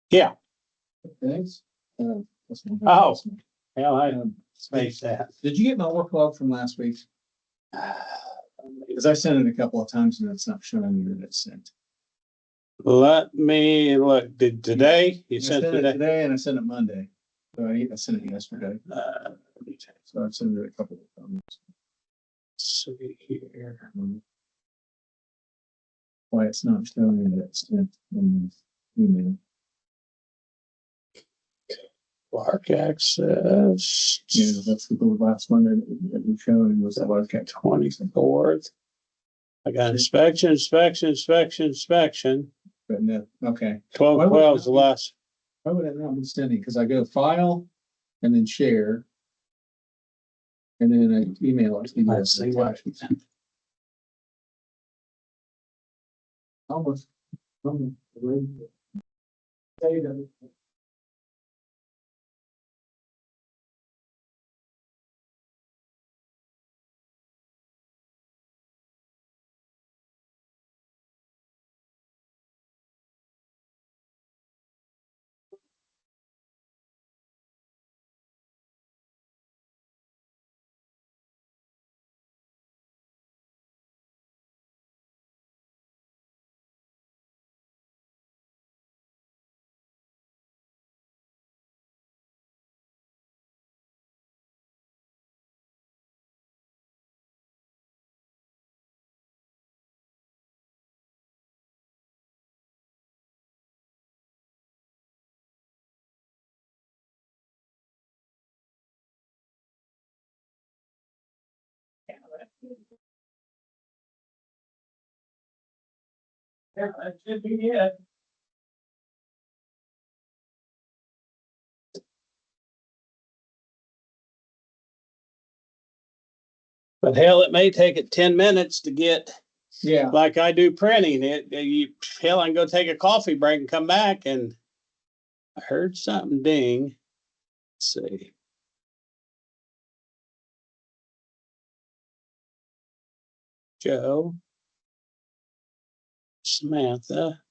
Yeah. Thanks. Oh, hell, I spaced that. Did you get my work log from last week? Because I sent it a couple of times and it's not showing me that it's sent. Let me look. Did today? You I sent sent today? it today and I sent it Monday. So I sent it yesterday. So I've sent it a couple of times. Let's see here. Why it's not showing that it's sent in the email. Clark access. Yeah, that's the last one that was showing was that was 24th. I got inspection. But no, okay. 12 is the last. Why would I not be sending? Because I go file and then share. And then I email it. Let's see what. Almost. Yeah, that should be it. But hell, it may take it 10 minutes to get. Yeah. Like I do printing it. Hell, I can go take a coffee break and come back, and I heard something ding. Let's see. Joe. Samantha.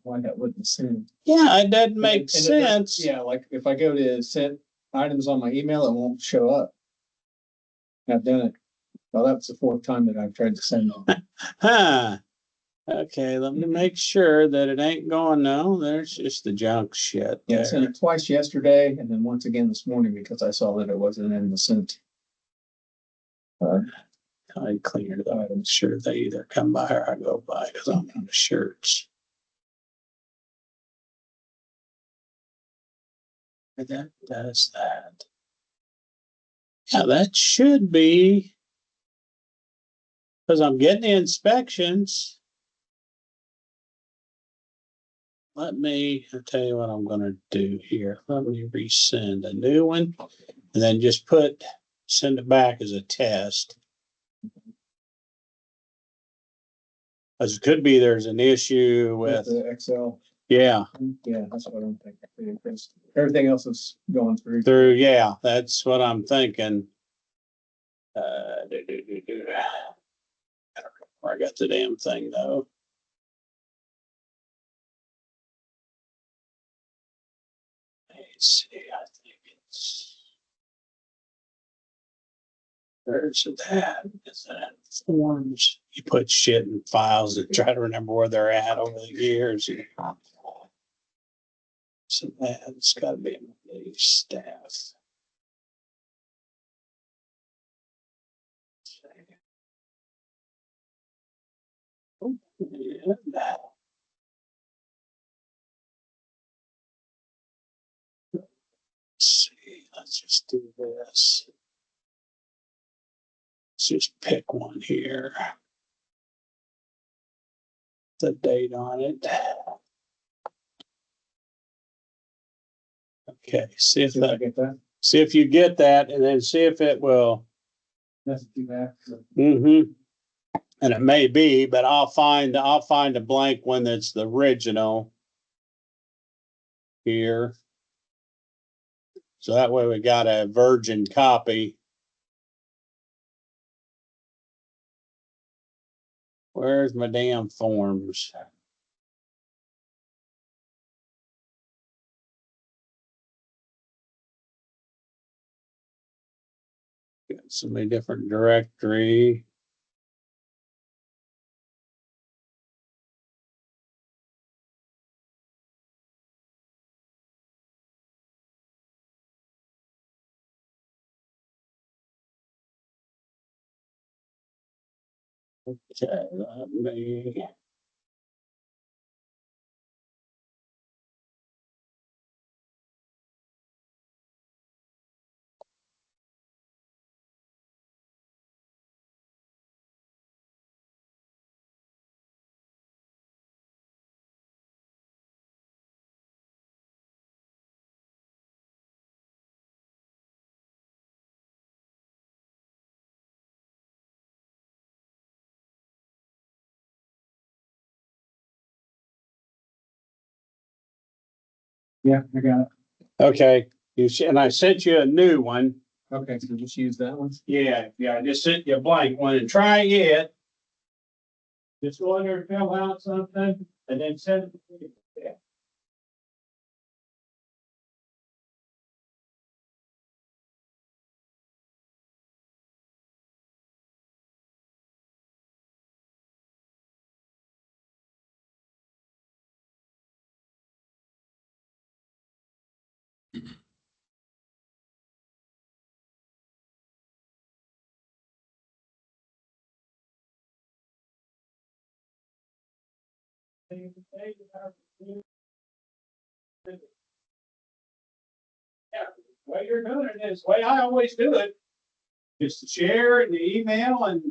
Why that wouldn't send. Yeah, it doesn't make sense. Yeah, like if I go to send items on my email, it won't show up. I've done it. Well, that's the fourth time that I've tried to send them. Huh. Okay, let me make sure that it ain't going. No, there's just the junk shit. Yeah, I sent it twice yesterday and then once again this morning because I saw that it wasn't in the sent. I cleared it up. I'm sure they either come by or I go by because I'm on the shirts. And that does that. Yeah, that should be because I'm getting the inspections. I'll tell you what I'm going to do here. Let me resend a new one and then just send it back as a test. As it could be there's an issue with the Excel. Yeah. Yeah, that's what I'm thinking. Everything else is going through. Yeah, that's what I'm thinking. I don't know where I got the damn thing though. Let's see, I think there's that. Is that forms? You put shit in files and try to remember where they're at over the years. So that's got to be the staff. Oh, yeah. Let's see, let's just do this. Let's just pick one here. The date on it. Okay, see if See if I that, get that. see if you get that, and then see if it will. That's too bad. Mm-hmm. And it may be, but I'll find a blank one that's the original here. So that way we got a virgin copy. Where's my damn forms? Got so many different directory. Okay, let me. Yeah, I got it. Okay, and I sent you a new one. Okay, so just use that one. Yeah, I just sent you a blank one and try it. Just go in there and fill out something and then send it to me. Yeah. Yeah, the way you're doing it is the way I always do it. Just share in the email and.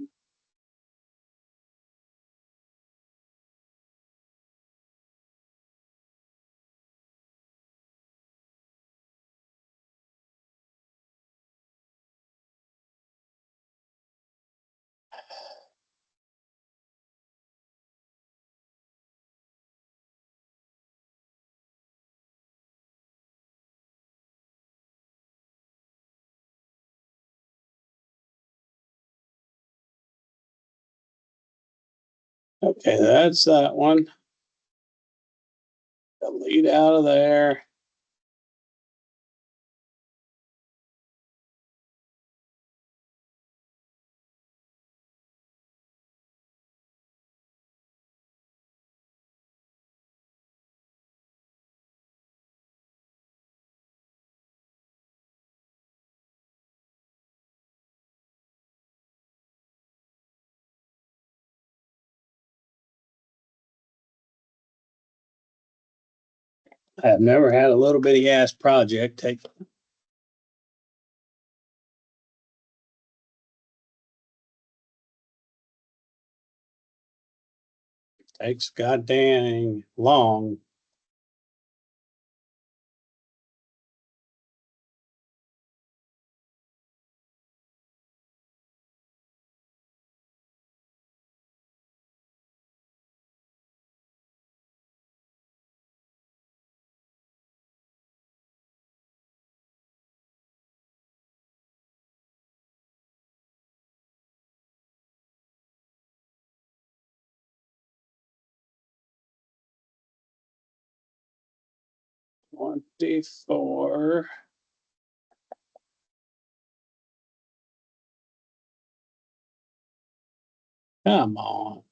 Okay, that's that one. Delete out of there. I have never had a little bitty ass project take. Takes goddamn long. $24. Come on.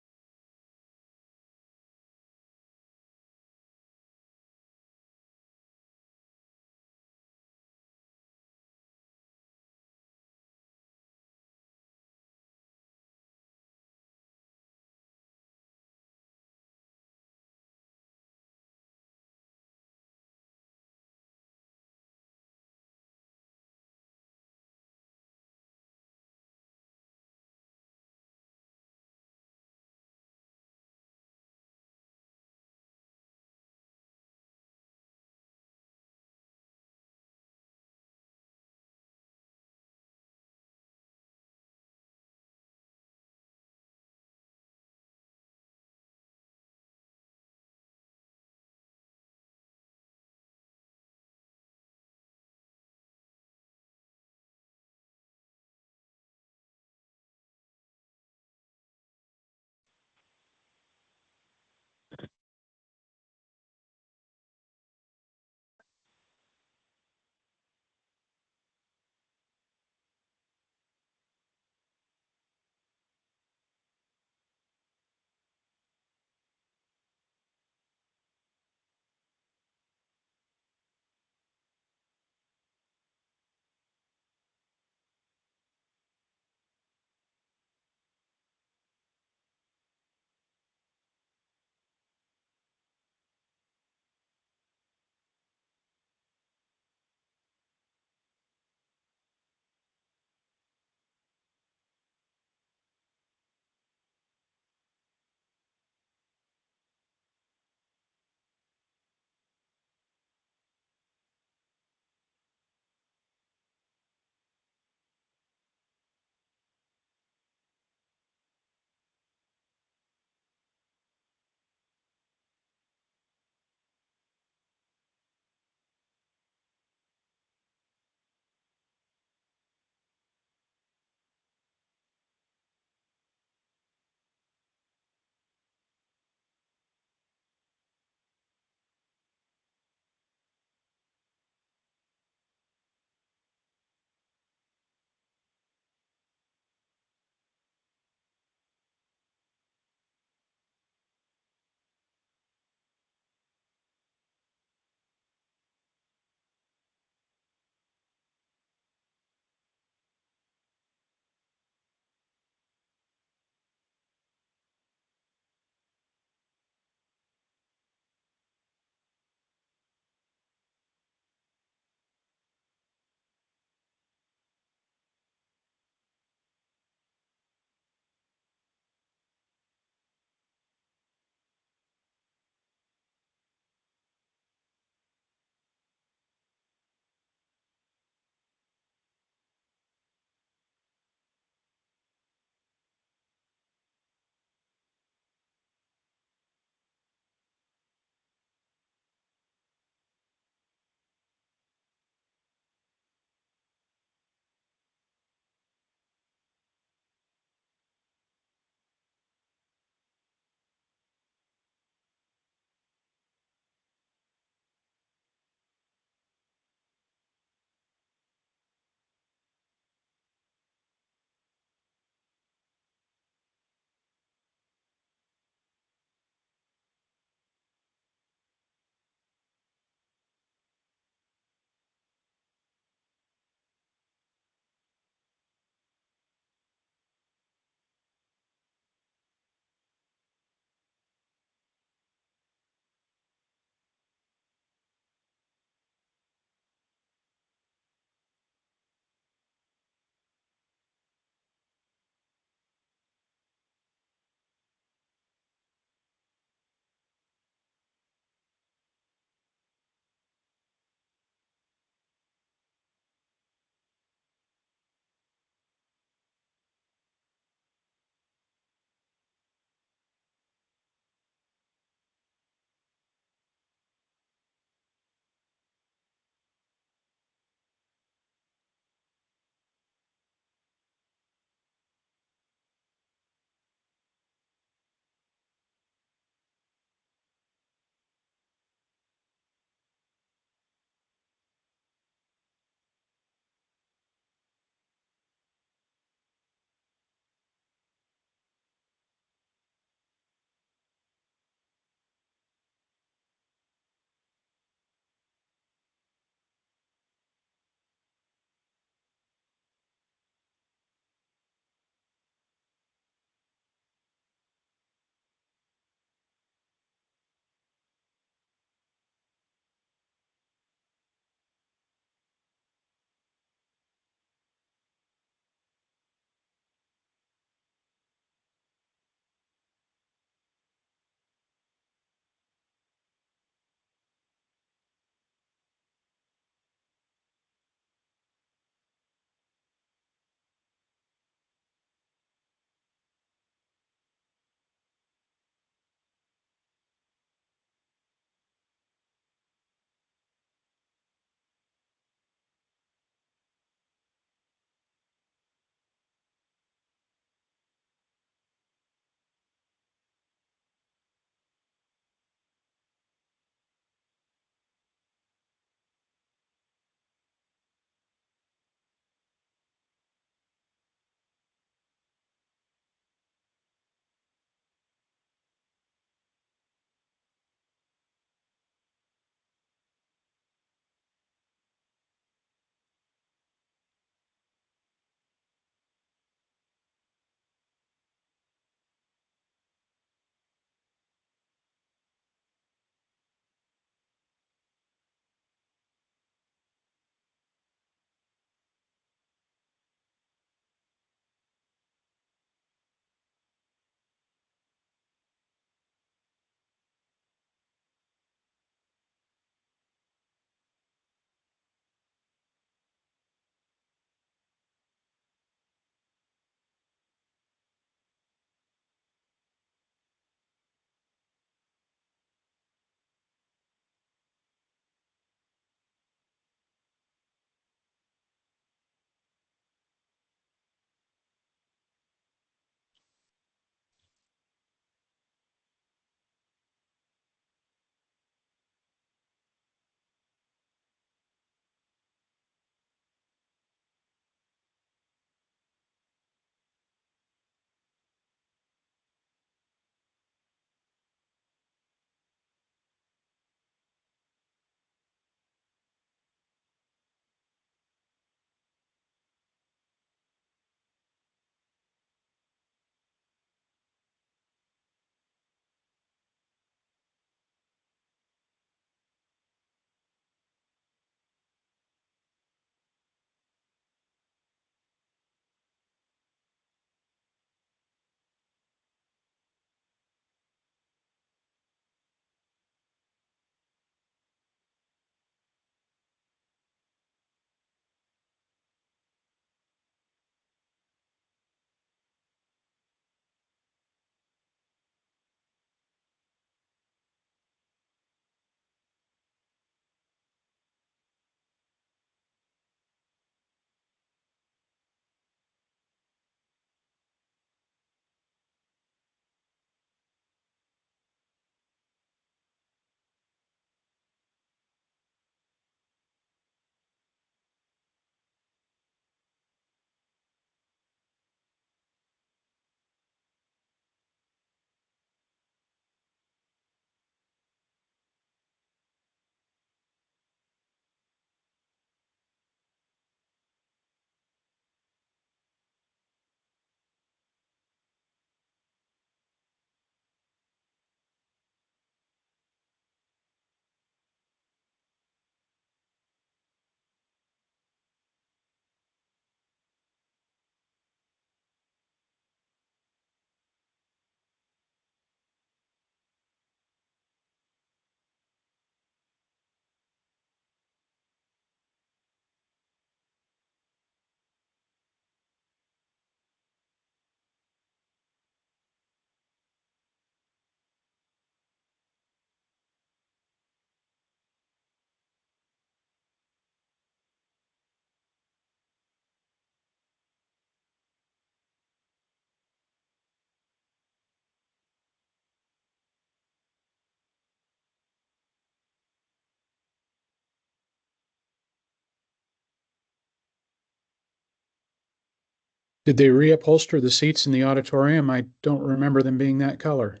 Did they reupholster the seats in the auditorium? I don't remember them being that color.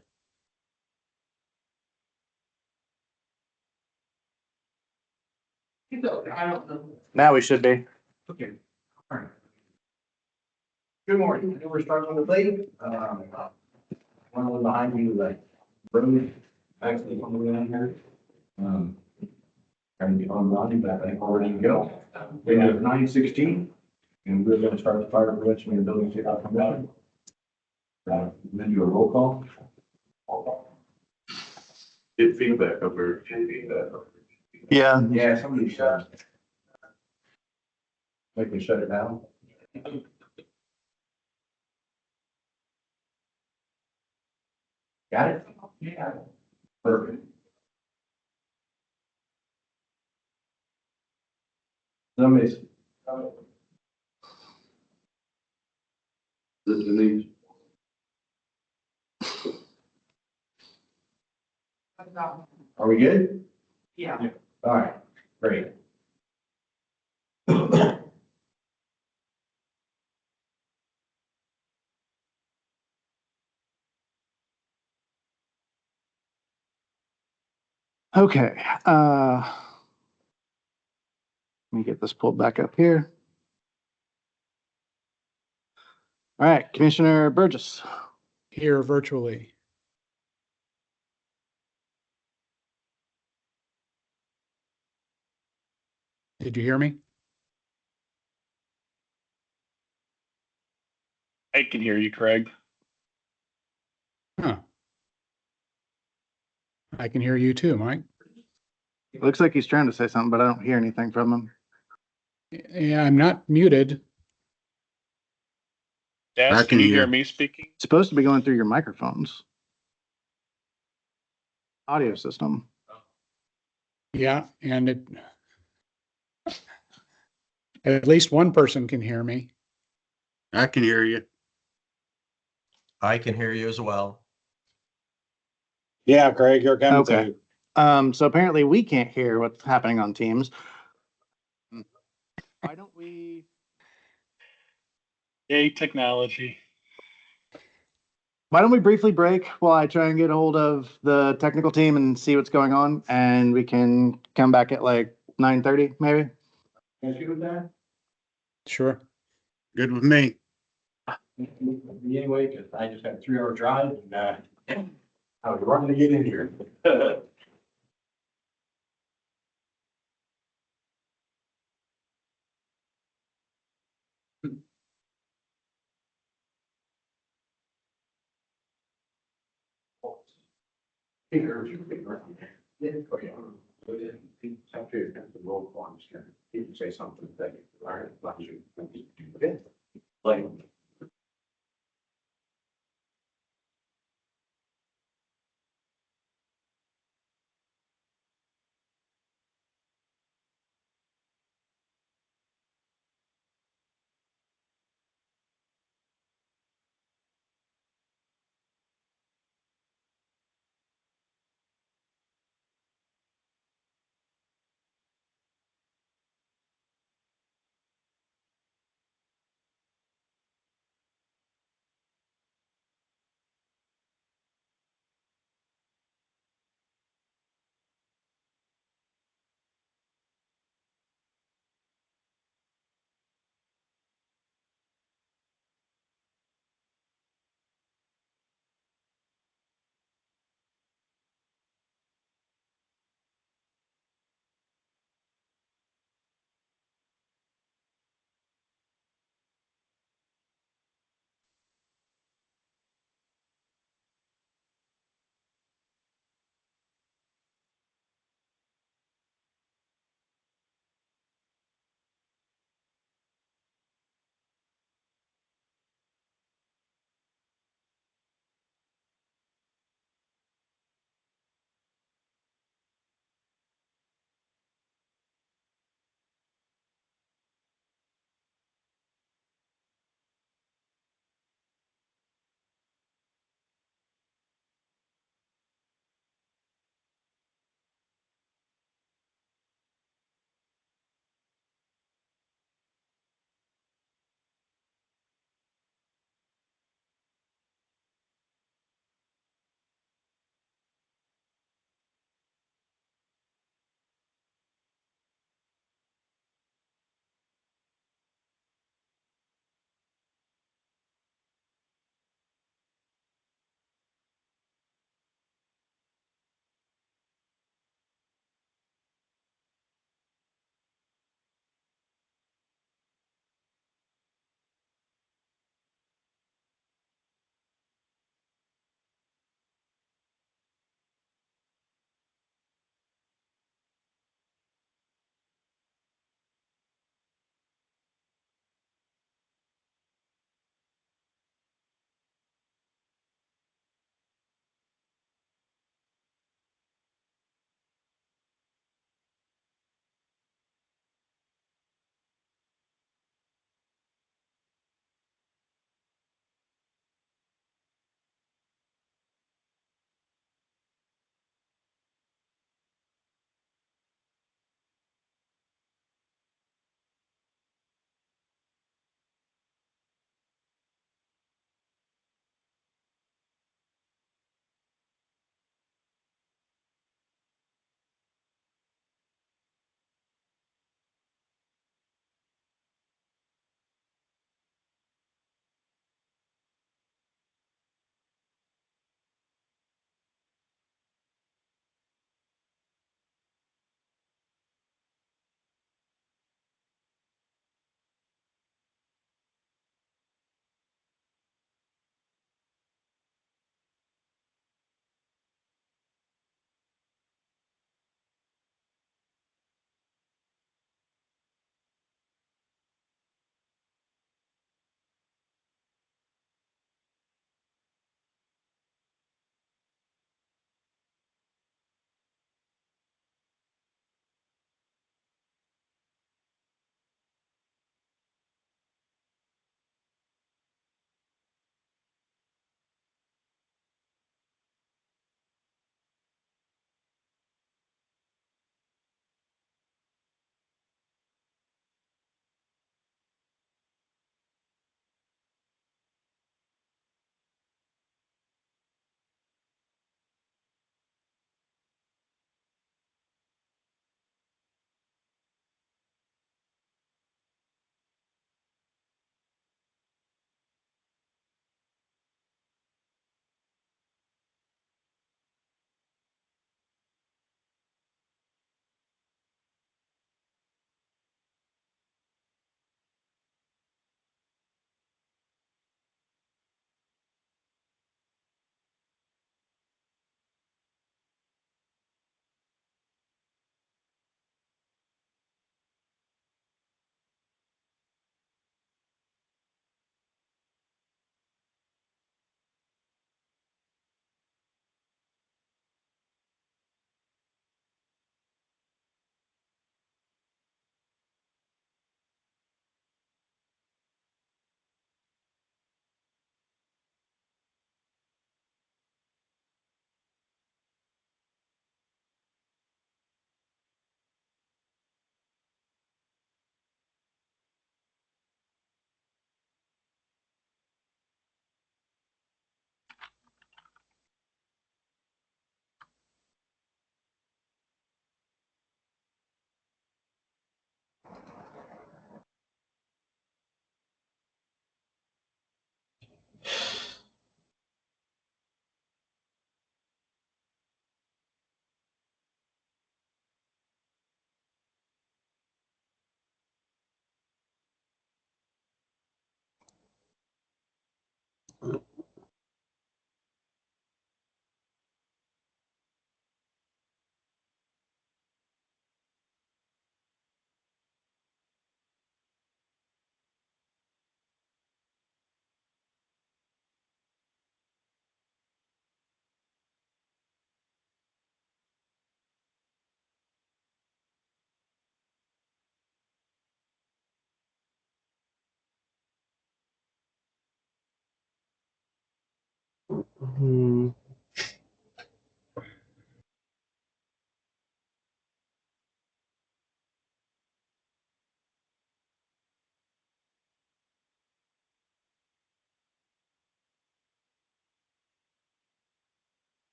Now we should be. Okay. All right. Good morning. I know we're starting with late. One was behind you, like, road, actually on the way down here. Trying to get on Rodney, but I think we're ready to go. We have 9:16, and we're gonna start the fire prevention in the building, take out from down. Then do a roll call. Get feedback over, Yeah. Yeah, somebody shut. Make me shut it down. Got it? Yeah. Perfect. Somebody's. This Denise. Are we good? Yeah. All right, great. Okay, let me get this pulled back up here. All right, Commissioner Burgess. Here virtually. Did you hear me? I can hear you, Craig. Huh. I can hear you too, Mike. Looks like he's trying to say something, but I don't hear anything from him. Yeah, I'm not muted. Des, I can can you hear hear. me speaking? It's supposed to be going through your microphones. Audio system. Yeah, and it at least one person can hear me. I can hear you. I can hear you as well. Yeah, Craig, you're coming Okay. through. So apparently we can't hear what's happening on Teams. Why don't we? Yay, technology. Why don't we briefly break while I try and get a hold of the technical team and see what's going on, and we can come back at like 9:30 maybe. Can you with that? Sure. Good with me. Anyway, because I just had a 3-hour drive and, I was running to get in here. He can say something that you like.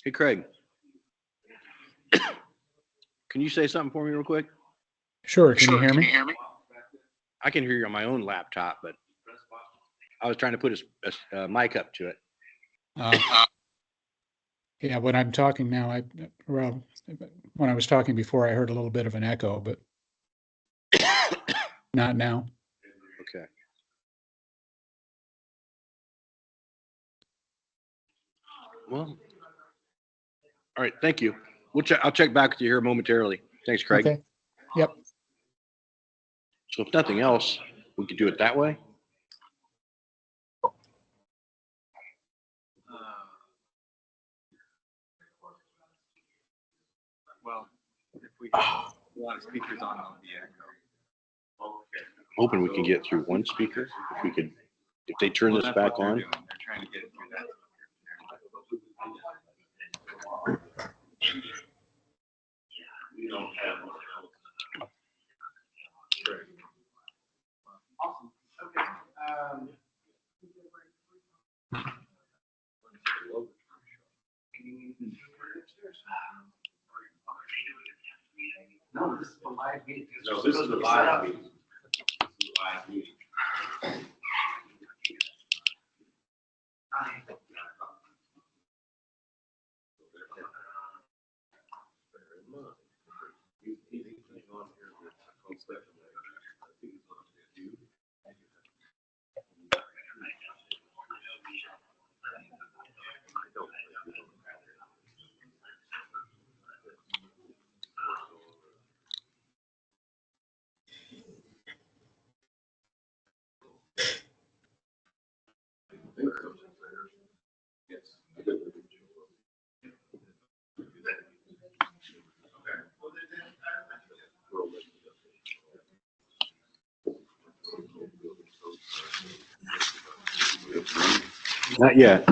Hey, Craig. Can you say something for me real quick? Sure, can you hear me? I can hear you on my own laptop, but I was trying to put a mic up to it. Yeah, when I'm talking now, well, when I was talking before, I heard a little bit of an echo, but not now. Okay. Well, all right. Thank you. I'll check back with you here momentarily. Thanks, Craig. Okay. Yep. So if nothing else, we could do it that way. Well, if we want speakers on the echo. I'm hoping we can get through one speaker. If they turn this back on. They're trying to get it through that. We don't have. Awesome. Okay. No, this is the live meeting. No, this is the live meeting. This is the live meeting. Not yet.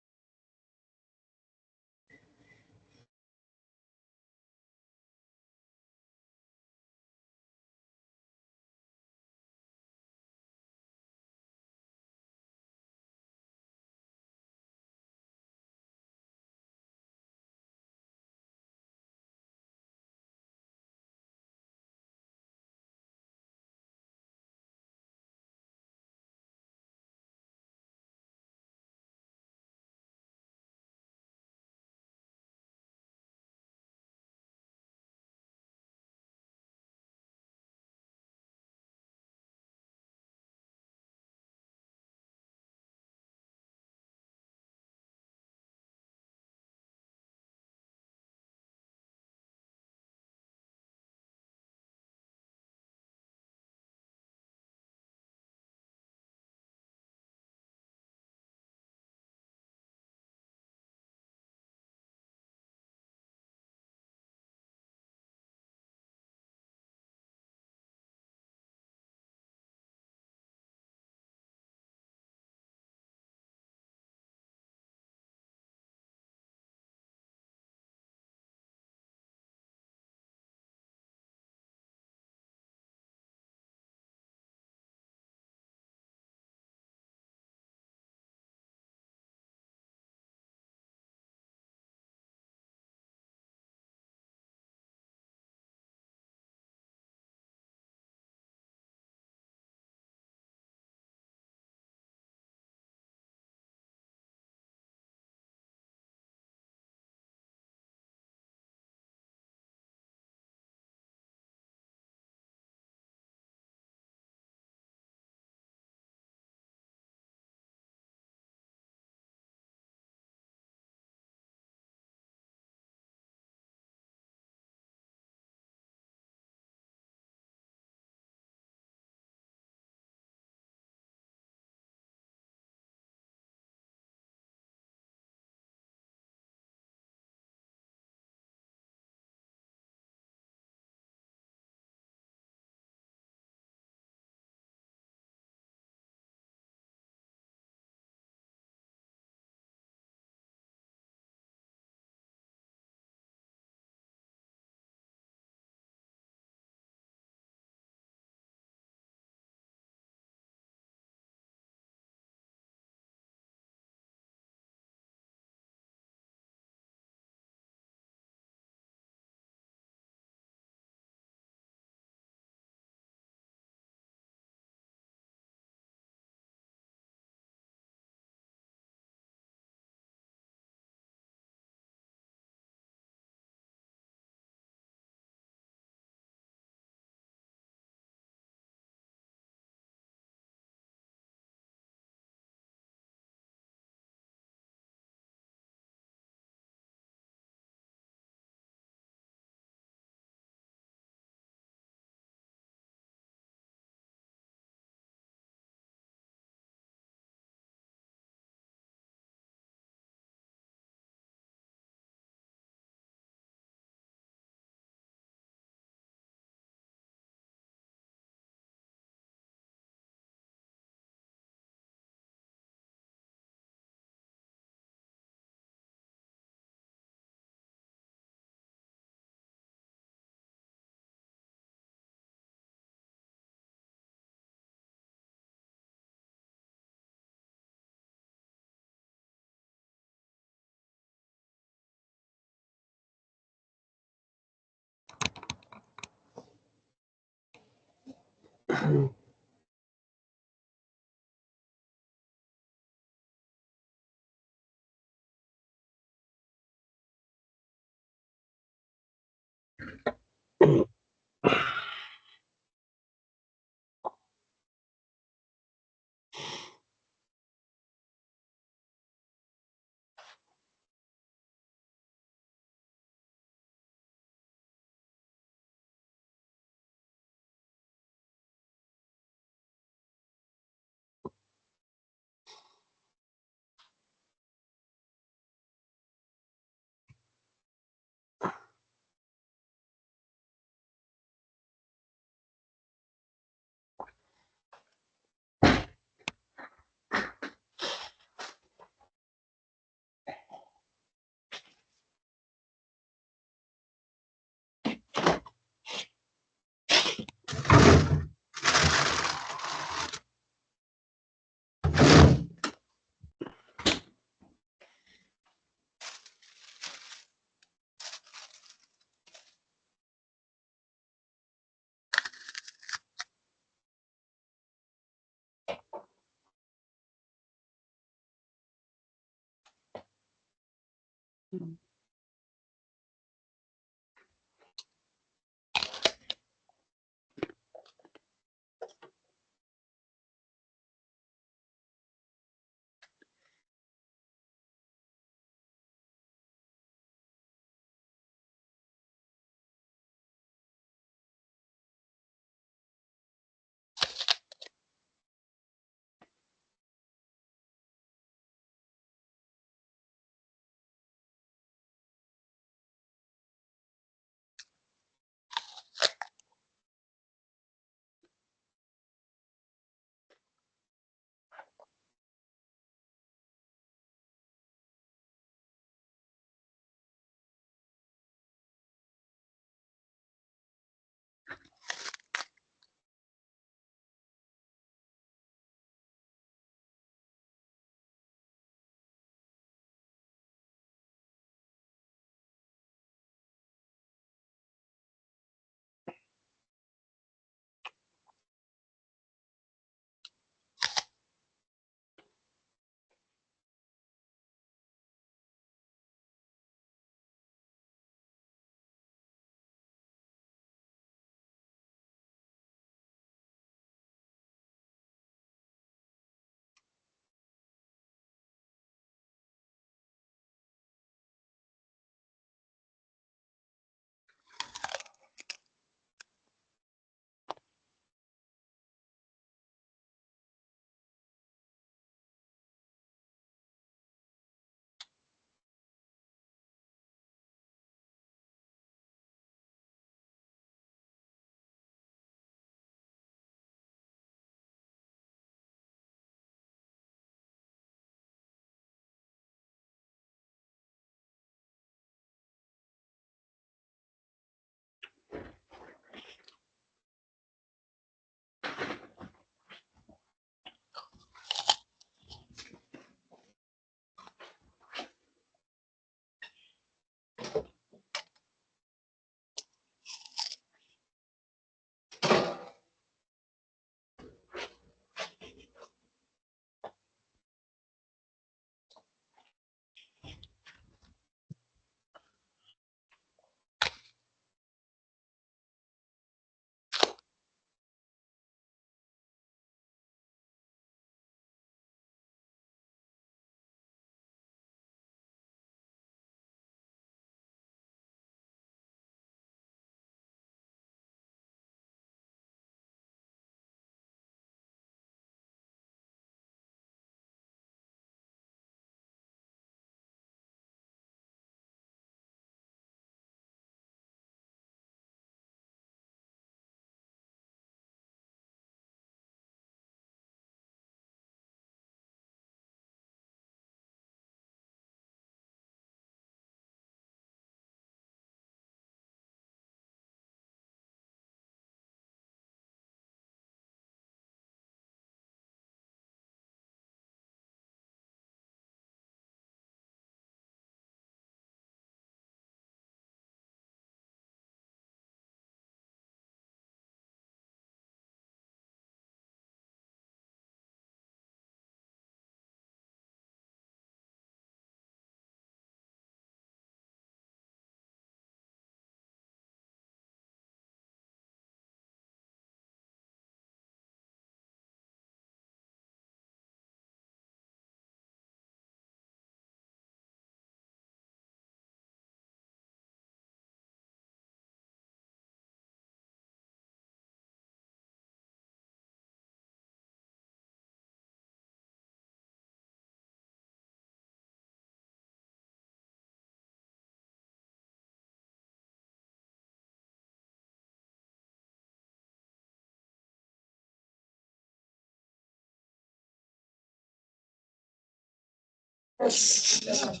Staying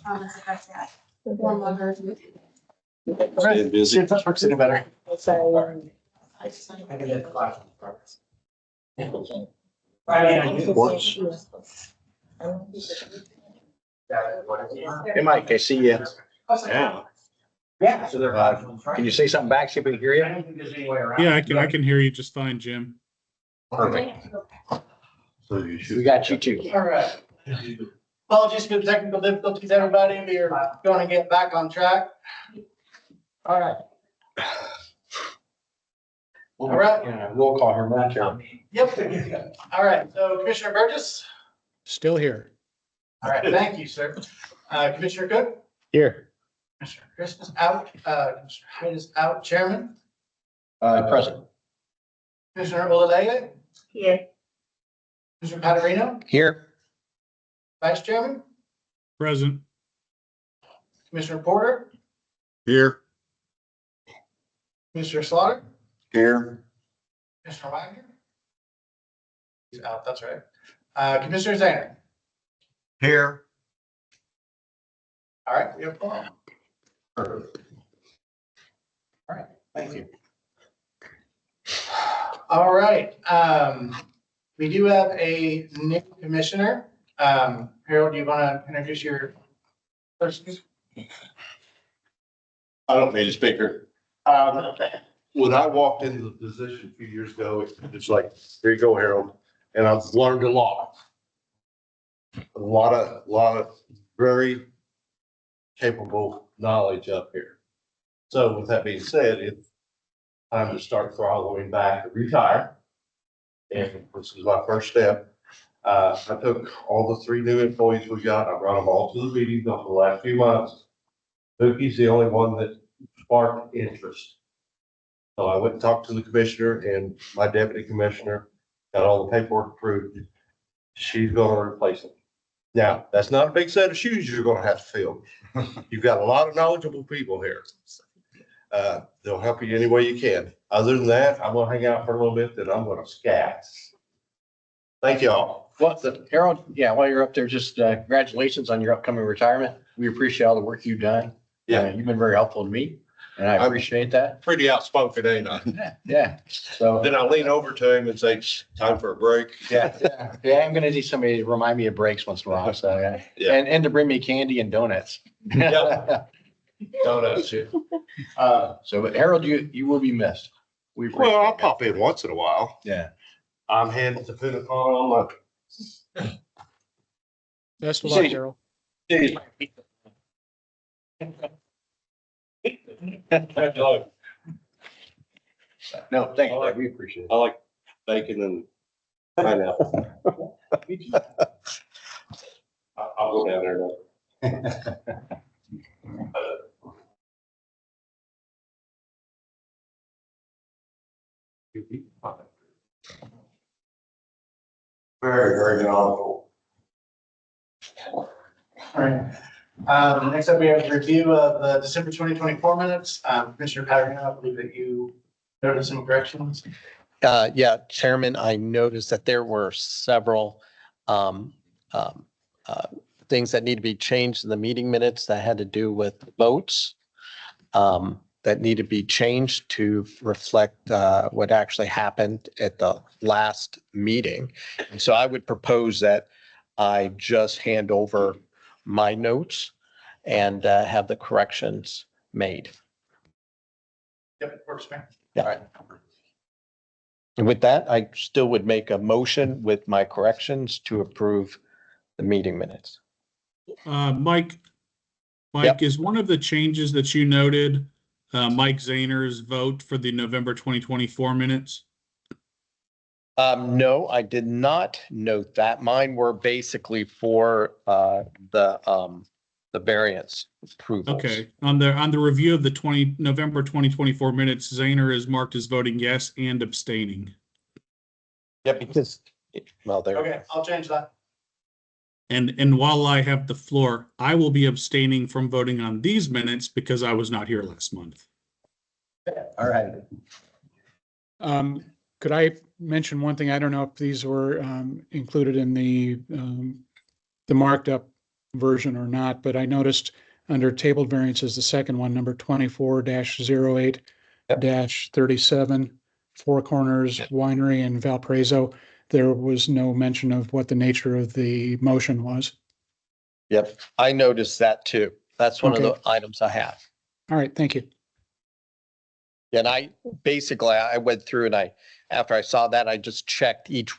busy. See if that works any better. Hey, Mike, I see you. Yeah. Can you say something back, see if we can hear you? Yeah, I can hear you just fine, Jim. Perfect. So you should. We got you too. All right. Apologies for the technical difficulties, everybody. We are going to get back on track. All right. All right. Yeah, roll call here momentarily. Yep. All right. So Commissioner Burgess. Still here. All right. Thank you, sir. Commissioner Cook. Here. Commissioner Chris is out. Commissioner Hyde is out. Chairman. Present. Commissioner Olaleye. Here. Commissioner Patarino. Here. Vice Chairman. Present. Commissioner Porter. Here. Commissioner Slaughter. Here. Commissioner Wagner. He's out. That's right. Commissioner Zaner. Here. All right. We have quorum. Perfect. All right, thank you. All right, we do have a new commissioner. Harold, do you want to introduce your person? I don't need a speaker. When I walked into the position a few years ago, it's like, here you go, Harold, and I've learned a lot. A lot of very capable knowledge up here. So with that being said, it's time to start throttling back to retire. And this is my first step. I took all the 3 new employees we got, I brought them all to the meetings over the last few months. Pookie's the only one that sparked interest. So I went and talked to the commissioner and my deputy commissioner, got all the paperwork approved. She's gonna replace him. Now, that's not a big set of shoes you're gonna have to fill. You've got a lot of knowledgeable people here. They'll help you any way you can. Other than that, I'm gonna hang out for a little bit, then I'm gonna scat. Thank y'all. Well, Harold, yeah, while you're up there, just congratulations on your upcoming retirement. We appreciate all the work you've done. Yeah. You've been very helpful to me, and I appreciate that. Pretty outspoken, ain't I? Yeah, so. Then I lean over to him and say, time for a break. Yeah, I'm gonna need somebody to remind me of breaks once in a while, so, yeah. Yeah. And to bring me candy and donuts. Yeah. Donuts, yeah. So, but Harold, you will be missed. We appreciate Well, I'll that. pop in once in a while. Yeah. I'm heading to Pinnacle on my. Best of luck, Harold. No, thank you, we appreciate it. I like bacon and pineapple. I'll go down there now. Very, very knowledgeable. All right. Next up, we have a review of the December 2024 minutes. Commissioner Patarino, I believe that you noticed some corrections. Yeah, Chairman, I noticed that there were several things that need to be changed in the meeting minutes that had to do with votes that need to be changed to reflect what actually happened at the last meeting. And so I would propose that I just hand over my notes and have the corrections made. Yep, works, man. Yeah. All right. And with that, I still would make a motion with my corrections to approve the meeting minutes. Mike, Yep. is one of the changes that you noted, Mike Zahner's vote for the November 2024 minutes? No, I did not note that. Mine were basically for the variance approvals. Okay, on the review of the November 2024 minutes, Zahner is marked as voting yes and abstaining. Yeah, because, well, there. Okay, I'll change that. And while I have the floor, I will be abstaining from voting on these minutes because I was not here last month. All right. Could I mention one thing? I don't know if these were included in the marked up version or not, but I noticed under tabled variances, the second one, number 24-08-37, Four Corners Winery in Valparaiso, there was no mention of what the nature of the motion was. Yep, I noticed that too. That's one of the Okay. items I have. All right, thank you. And I went through and after I saw that, I just checked each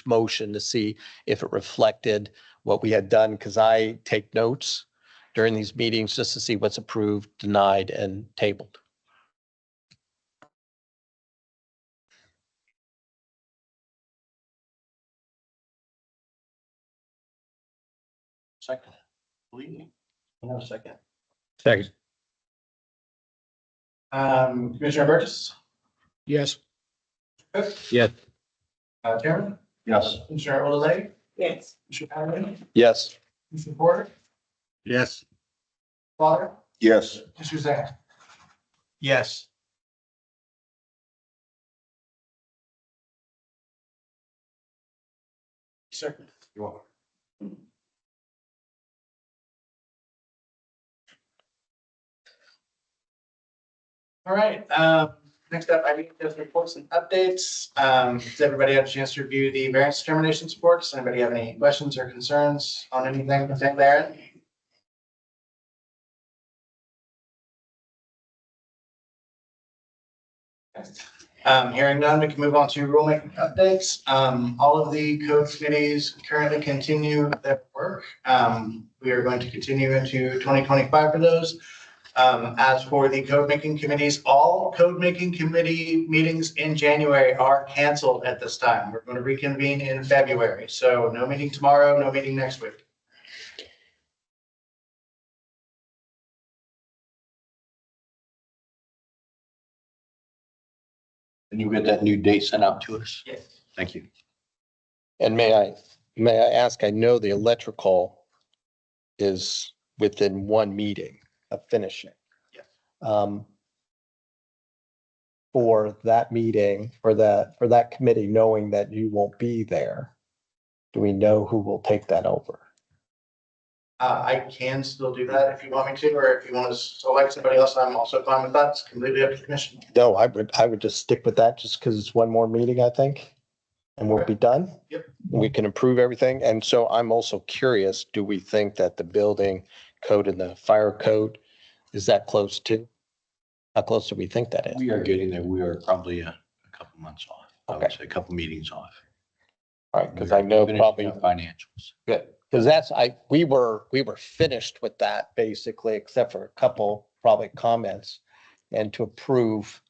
motion to see if it reflected what we had done, because I take notes during these meetings just to see what's approved, denied, and tabled. Second. Please. No second. Second. Commissioner Burgess? Yes. Cook? Yes. Chairman? Yes. Commissioner Olay? Yes. Commissioner Patterson? Yes. Commissioner Porter? Yes. Slaughter? Yes. Commissioner Zane? Yes. Sir. You're welcome. All right, next up, I need those reports and updates. Does everybody have a chance to review the variance determination reports? Anybody have any questions or concerns on anything within there? Hearing none, we can move on to rulemaking updates. All of the code committees currently continue their work. We are going to continue into 2025 for those. As for the code making committees, all code making committee meetings in January are canceled at this time. We're going to reconvene in February. So no meeting tomorrow, no meeting next week. And you get that new date sent out to us? Yes. Thank you. And may I ask, I know the electrical is within one meeting of finishing. Yes. For that meeting, for that committee, knowing that you won't be there, do we know who will take that over? I can still do that if you want me to, or if you want to select somebody else, I'm also fine with that. It's completely up to the commission. No, I would just stick with that just because it's one more meeting, I think. And we'll be done. Yep. We can improve everything. And so I'm also curious, do we think that the building code and the fire code, is that close to? How close do we think that is? We are getting there. We are probably a couple months off. I would Okay. say a couple meetings off. All right, because I know Finishing probably. up financials. Good, because we were finished with that basically, except for a couple probably comments and to approve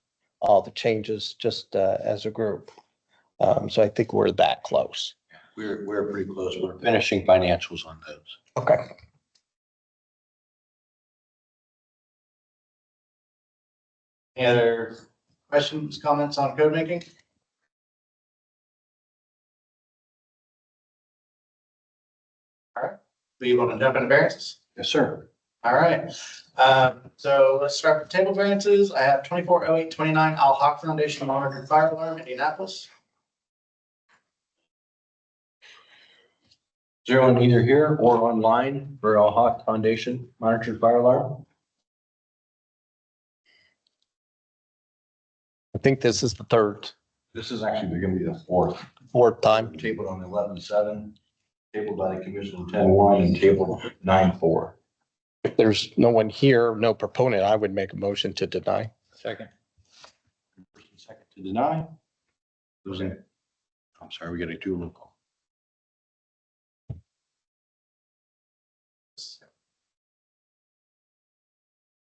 all the changes just as a group. So I think we're that close. We're pretty close. We're finishing financials on those. Okay. Any other questions, comments on code making? All right, do you want to jump into variances? Yes, sir. All right, so let's start with table variances. I have 240829 Al Hawk Foundation monitored fire alarm, Indianapolis. Is there anyone either here or online for Al Hawk Foundation monitored fire alarm? I think this is the third, This is actually going to be the fourth. time. Tabled on 11/7, tabled by the commission 10/1, and tabled 9/4. If there's no one here, no proponent, I would make a motion to deny. Second. First and second to deny. Those in, I'm sorry, we got to do a roll call.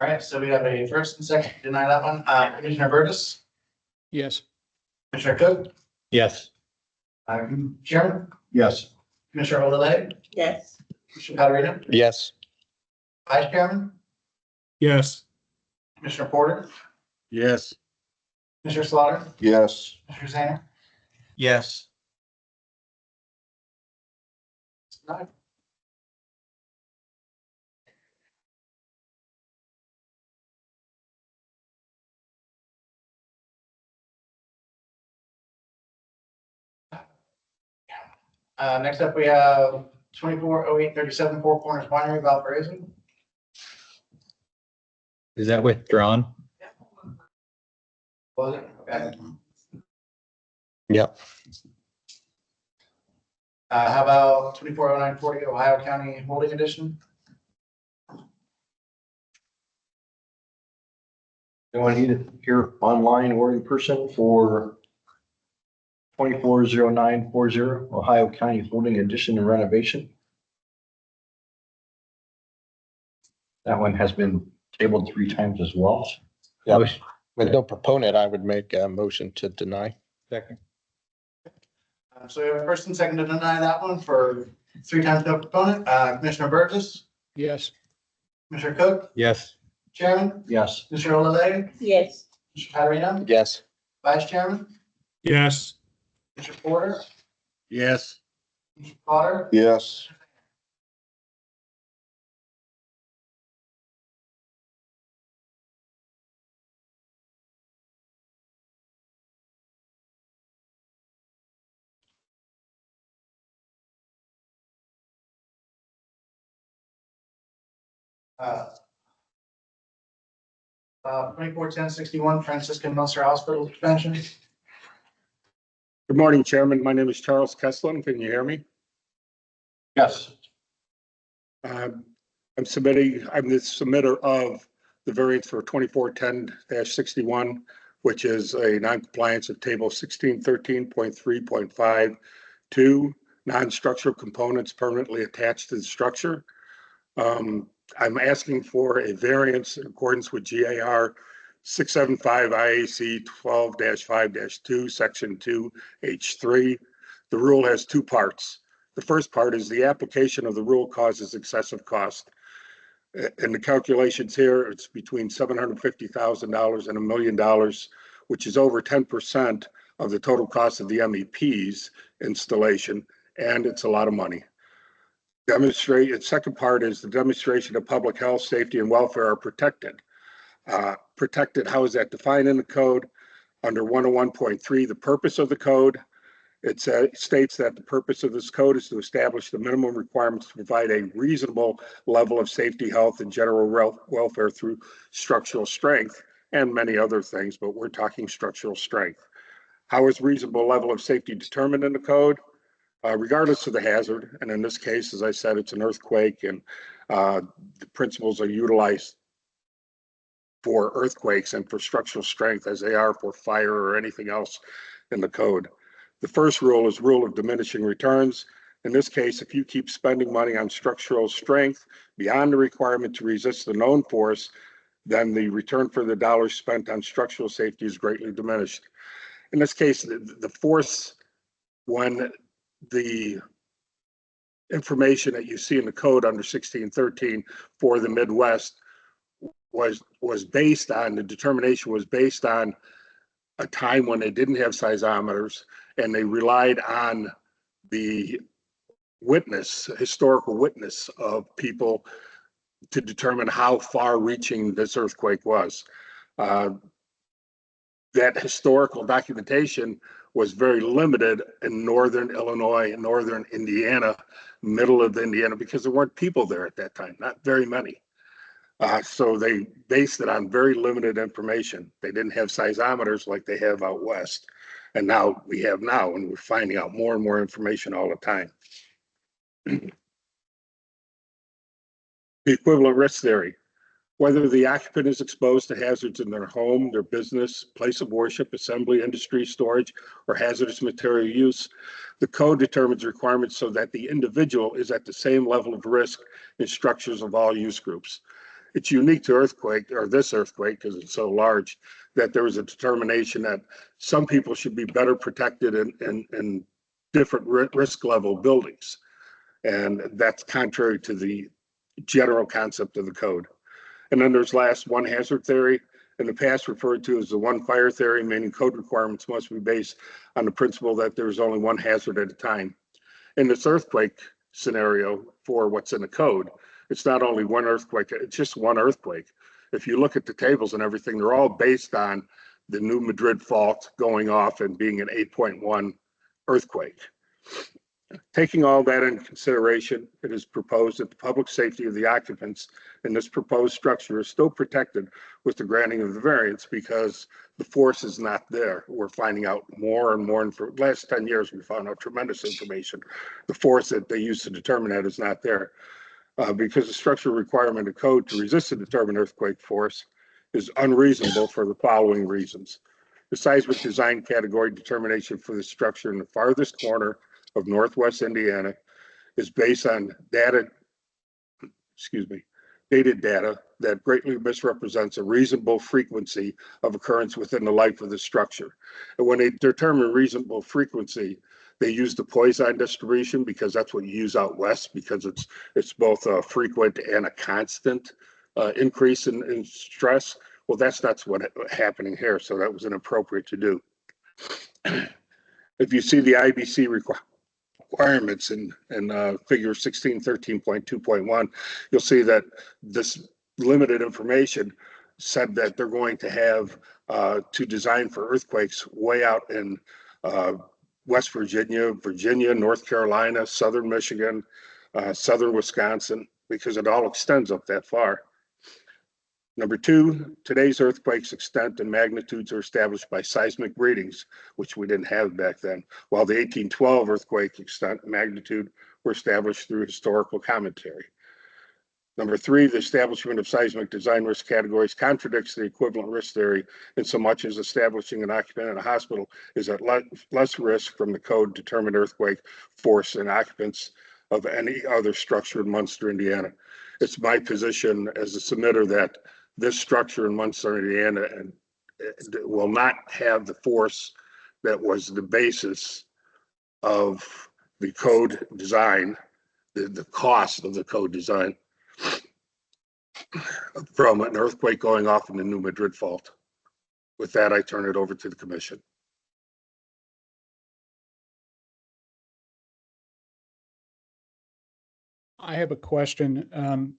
All right, so we have a first and second to deny that one. Commissioner Burgess, Yes. Commissioner Cook, Yes. Chairman, Yes. Commissioner Olay, Yes. Commissioner Patterson, Yes. Vice Chairman, Yes. Commissioner Porter, Yes. Commissioner Slaughter, Yes. Commissioner Zane. Yes. Denied. Next up, we have 240837 Four Corners Winery, Valparaiso. Is that withdrawn? Was it? Okay. Yep. How about 240940 Ohio County Holding Edition? Do I need it here online or in person for 240940 Ohio County Holding Addition and Renovation? That one has been tabled 3 times as well. Yep. With no proponent, I would make a motion to deny. Second. So we have a first and second to deny that one for 3 times no proponent. Commissioner Burgess, Yes. Commissioner Cook, Yes. Chairman, Yes. Mr. Olele, Yes. Mr. Patarino, Yes. Vice Chairman, Yes. Mr. Porter, Yes. Mr. Potter, Yes. uh, 241061 Franciscan Munster Hospital expansion. Good morning, Chairman. My name is Charles Kesslin. Can you hear me? Yes. I'm the submitter of the variance for 2410-61, which is a non-compliance of table 1613.3.5 to non-structural components permanently attached to the structure. I'm asking for a variance in accordance with GAR 675 IAC 12-5-2, section 2H3. The rule has 2 parts. The first part is the application of the rule causes excessive cost. In the calculations here, it's between $750,000 and $1 million, which is over 10% of the total cost of the MEP's installation, and it's a lot of money. Second part is the demonstration of public health, safety, and welfare are protected. Protected, how is that defined in the code? Under 101.3, the purpose of the code, it states that the purpose of this code is to establish the minimum requirements to provide a reasonable level of safety, health, and general welfare through structural strength and many other things, but we're talking structural strength. How is reasonable level of safety determined in the code? Regardless of the hazard, and in this case, as I said, it's an earthquake, and the principles are utilized for earthquakes and for structural strength as they are for fire or anything else in the code. The first rule is rule of diminishing returns. In this case, if you keep spending money on structural strength beyond the requirement to resist the known force, then the return for the dollars spent on structural safety is greatly diminished. In this case, the force, when the information that you see in the code under 1613 for the Midwest was based on, the determination was based on a time when they didn't have seismometers, and they relied on the historical witness of people to determine how far reaching this earthquake was. That historical documentation was very limited in northern Illinois, northern Indiana, middle of Indiana, because there weren't people there at that time, not very many. So they based it on very limited information. They didn't have seismometers like they have out west. And now we have now, and we're finding out more and more information all the time. The equivalent risk theory. Whether the occupant is exposed to hazards in their home, their business, place of worship, assembly, industry, storage, or hazardous material use, the code determines requirements so that the individual is at the same level of risk in structures of all use groups. It's unique to earthquake, or this earthquake, because it's so large, that there was a determination that some people should be better protected in different risk level buildings. And that's contrary to the general concept of the code. And then there's last, one hazard theory, in the past referred to as the one fire theory, meaning code requirements must be based on the principle that there's only one hazard at a time. In this earthquake scenario for what's in the code, it's not only one earthquake, it's just one earthquake. If you look at the tables and everything, they're all based on the New Madrid fault going off and being an 8.1 earthquake. Taking all that into consideration, it is proposed that the public safety of the occupants in this proposed structure is still protected with the granting of the variance because the force is not there. We're finding out more and more, and for the last 10 years, we found out tremendous information. The force that they use to determine that is not there. Because the structural requirement of code to resist a determined earthquake force is unreasonable for the following reasons. The seismic design category determination for the structure in the farthest corner of Northwest Indiana is based on dated data that greatly misrepresents a reasonable frequency of occurrence within the life of the structure. And when they determine reasonable frequency, they use the Poisson distribution because that's what you use out west, because it's both a frequent and a constant increase in stress. Well, that's what's happening here, so that was inappropriate to do. If you see the IBC requirements in figure 1613.2.1, you'll see that this limited information said that they're going to have to design for earthquakes way out in West Virginia, North Carolina, Southern Michigan, Southern Wisconsin, because it all extends up that far. Number two, today's earthquakes extent and magnitudes are established by seismic readings, which we didn't have back then, while the 1812 earthquake extent and magnitude were established through historical commentary. Number three, the establishment of seismic design risk categories contradicts the equivalent risk theory in so much as establishing an occupant in a hospital is at less risk from the code determined earthquake force and occupants of any other structure in Munster, Indiana. It's my position as a submitter that this structure in Munster, Indiana, will not have the force that was the basis of the code design, the cost of the code design from an earthquake going off in the New Madrid fault. With that, I turn it over to the commission. I have a question.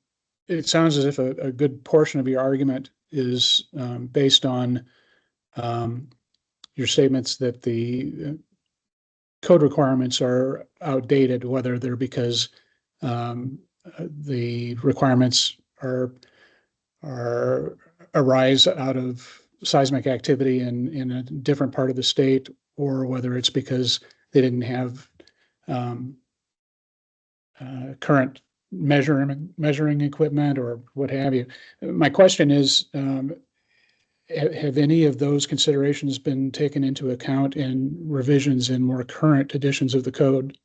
It sounds as if a good portion of your argument is based on your statements that the code requirements are outdated, whether they're because the requirements arise out of seismic activity in a different part of the state, or whether it's because they didn't have current measuring equipment or what have you. My question is, have any of those considerations been taken into account in revisions in more current editions of the code?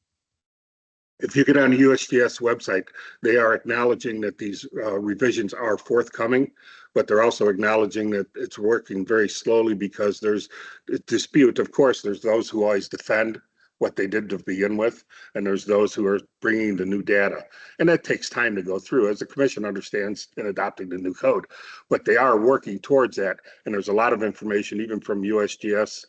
If you get on the USGS website, they are acknowledging that these revisions are forthcoming, but they're also acknowledging that it's working very slowly because there's a dispute. Of course, there's those who always defend what they did to begin with, and there's those who are bringing the new data. And that takes time to go through, as the commission understands in adopting the new code. But they are working towards that, and there's a lot of information, even from USGS,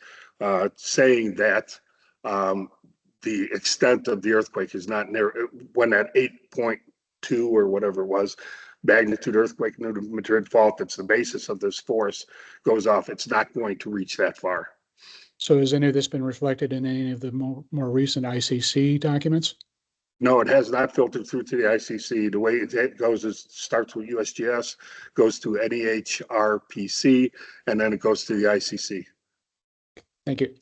saying that the extent of the earthquake is not near, when that 8.2 or whatever it was, magnitude earthquake New Madrid fault, that's the basis of this force, goes off, it's not going to reach that far. So has any of this been reflected in any of the more recent ICC documents? No, it has not filtered through to the ICC. The way it goes is starts with USGS, goes to NEHRPC, and then it goes to the ICC. Thank you.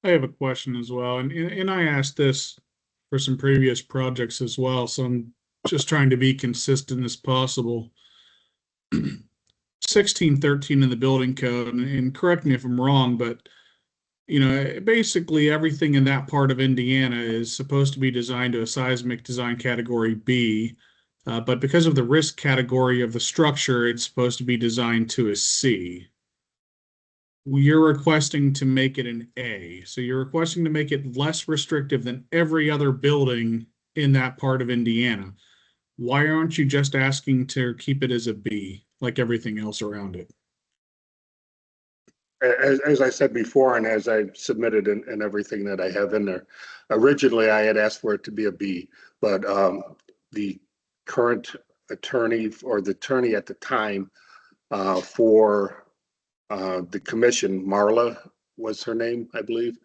I have a question as well, and I asked this for some previous projects as well, so I'm just trying to be consistent as possible. 1613 in the building code, and correct me if I'm wrong, but you know, basically everything in that part of Indiana is supposed to be designed to a seismic design category B, but because of the risk category of the structure, it's supposed to be designed to a C. You're requesting to make it an A, so you're requesting to make it less restrictive than every other building in that part of Indiana. Why aren't you just asking to keep it as a B, like everything else around it? As I said before, and as I submitted in everything that I have in there, originally I had asked for it to be a B, but the current attorney, or the attorney at the time for the commission, Marla, was her name, I believe.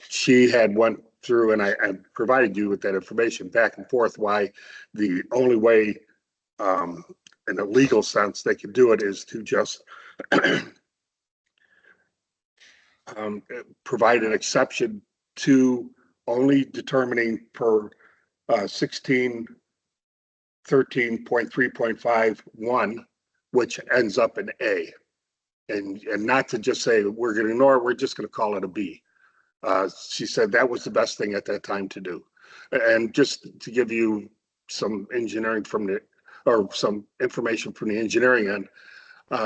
She had went through, and I provided you with that information back and forth, why the only way, in a legal sense, they could do it is to just provide an exception to only determining per 1613.3.51, which ends up in A. And not to just say, we're going to ignore it, we're just going to call it a B. She said that was the best thing at that time to do. And just to give you some engineering or some information from the engineering end,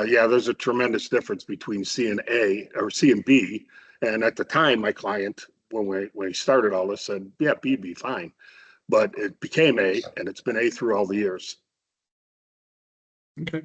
yeah, there's a tremendous difference between C and A or C and B. And at the time, my client, when we started all this, said, yeah, B be fine. But it became A, and it's been A through all the years. Okay.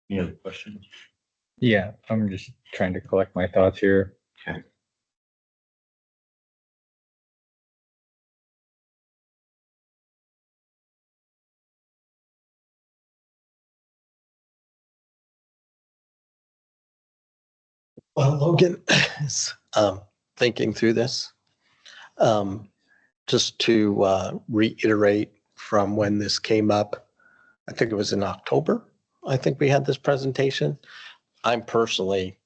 Any other questions? Yeah, I'm just trying to collect my thoughts here. Okay. Well, Logan is thinking through this. Just to reiterate from when this came up, I think it was in October. I think we had this presentation. I'm personally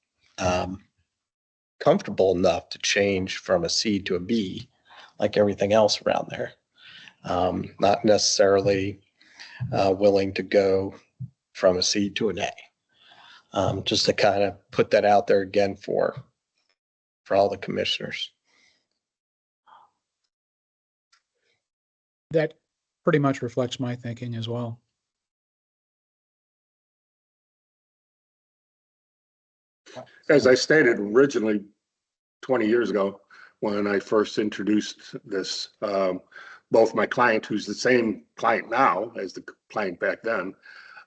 comfortable enough to change from a C to a B, like everything else around there. Not necessarily willing to go from a C to an A. Just to kind of put that out there again for all the commissioners. That pretty much reflects my thinking as well. As I stated originally 20 years ago, when I first introduced this, both my client, who's the same client now as the client back then,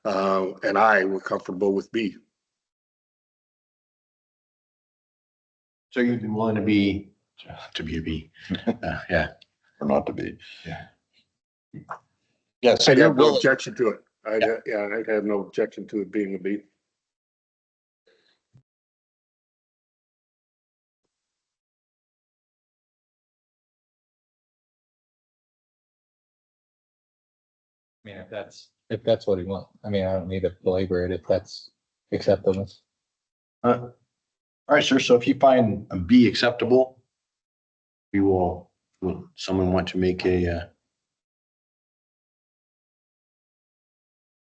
and I were comfortable with B. So you'd be willing to be a B? Yeah. Or not to be? Yeah, so I'd you're have no willing. objection to it. I'd have no objection to it being a B. I mean, if that's what he wants, I mean, I don't need to belabor it if that's acceptable. All right, sir. So if you find a B acceptable, we will, would someone want to make a,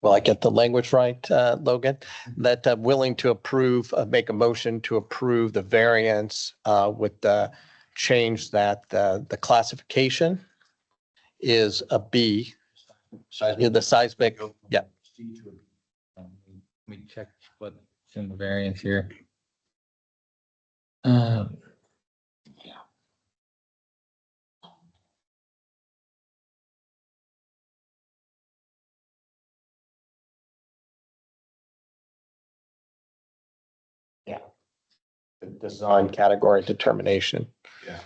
Will I get the language right, Logan? That willing to approve, make a motion to approve the variance with the change that the classification is a B. Yeah, the seismic, yeah. Let me check what's in the variance here. Yeah. The design category determination. Yeah.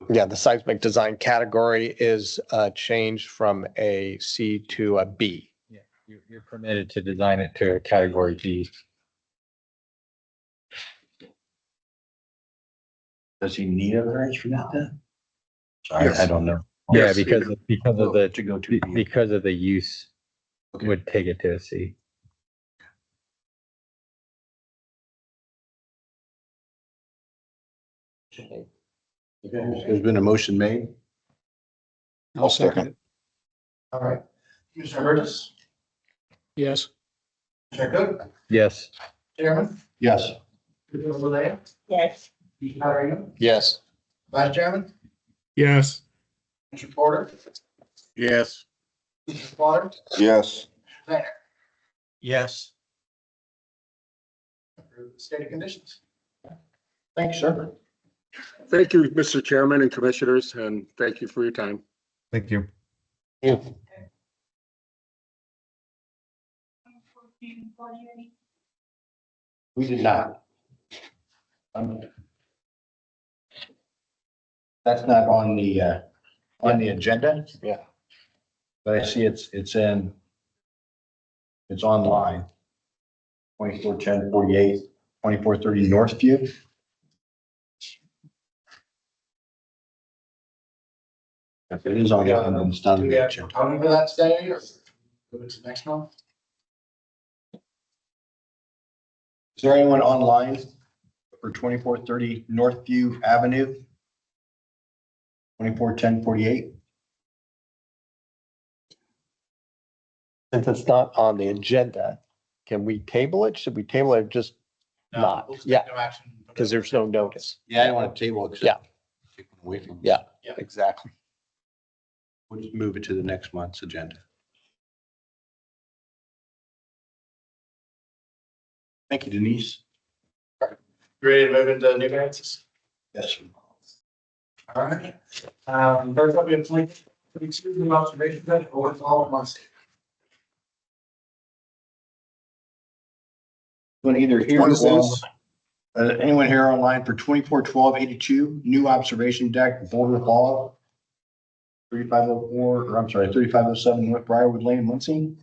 Yeah, the seismic design category is changed from a C to a B. Yeah, you're permitted to design it to a category G. does he need a variance for that then? So Yes. I don't know. Yeah, Yes, because of To go to B. because of the use would take it to a C. Okay, there's been a motion made. I'll second it. All right. Commissioner Burgess, Yes. Commissioner Cook, Yes. Chairman, Yes. Commissioner Lelaya, Yes. Commissioner Item, Yes. Vice Chairman, Yes. Commissioner Porter, Yes. Commissioner Potter, Yes. Planner. Yes. Approve the stated conditions. Thanks, sir. Thank you, Mr. Chairman and Commissioners, and thank you for your time. Thank you. We did not. That's not on the agenda. Yeah. But I see it's online. 241048, 2430 Northview. If it is on, then it's done. Do we have time for that today or move it to next month? Is there anyone online for 2430 Northview Avenue? 241048? Since it's not on the agenda, can we table it? Should we table it or just No, not? we'll take Yeah, no action. because there's no notice. Yeah, I don't want to table it. Yeah. Take it away from. Yeah, Yeah. exactly. We'll just move it to the next month's agenda. Thank you, Denise. Ready to move into new variances? Yes. All right. First up, we have 22 new observation deck over all of us. Anyone either here What is this? anyone here online for 241282 new observation deck, Boulder Hall? 3504, or I'm sorry, 3507 North Briarwood Lane, Muncie.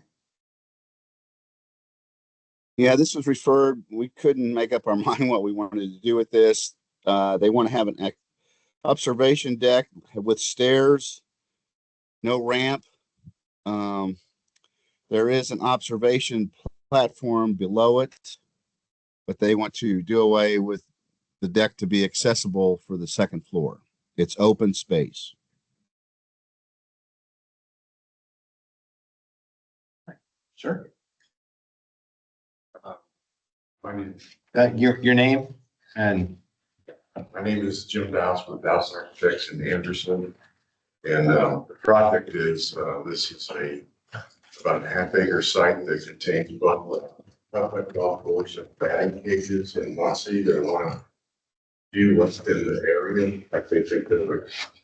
Yeah, this was referred, we couldn't make up our mind what we wanted to do with this. They want to have an observation deck with stairs, no ramp. There is an observation platform below it, but they want to do away with the deck to be accessible for the second floor. It's open space. Sure. Your name and. My name is Jim Dowse with Dowse Architects in Anderson. And the project is, this is about a half-acre site that contains both golf course and batting cages in Muncie. They want to view what's in the area. Like they think that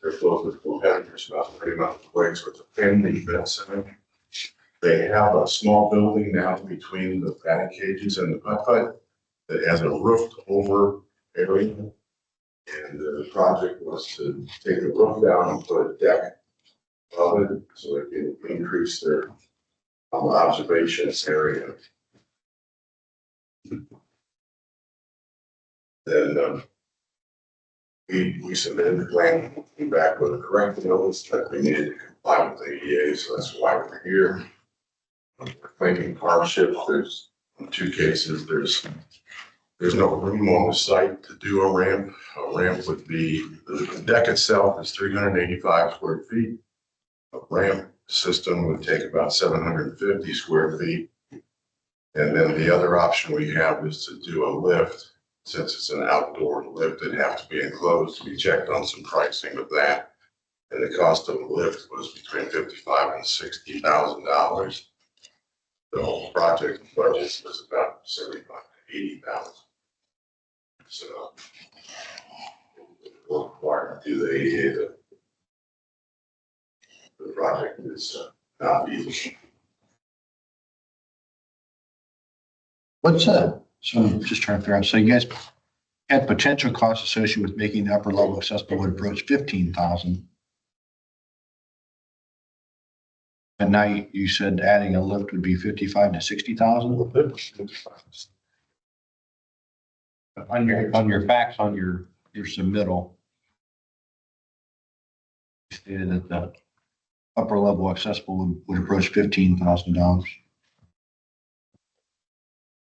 they're closest to competitors, about 30 miles away, so it's a family event center. They have a small building now between the batting cages and the putt-putt that has a roofed over area. And the project was to take the roof down and put a deck above it so they can increase their observation area. Then we submitted the plan, came back with a corrected notice that we needed to comply with ADA, so that's why we're here. We're claiming hardship. There's in two cases, there's no room on the site to do a ramp. A ramp would be, the deck itself is 385 square feet. A ramp system would take about 750 square feet. And then the other option we have is to do a lift. Since it's an outdoor lift, it'd have to be enclosed. We checked on some pricing with that. And the cost of a lift was between $55,000 and $60,000. The whole project budget was about $75,000 to $80,000. So we're required to do the ADA. The project is not easy. What's so I'm just trying to figure out, so you guys had potential costs associated with making the upper level accessible would approach 15,000. And now you said adding a lift would be 55 to 60,000? On your facts, on your submittal, you stated that upper level accessible would approach $15,000.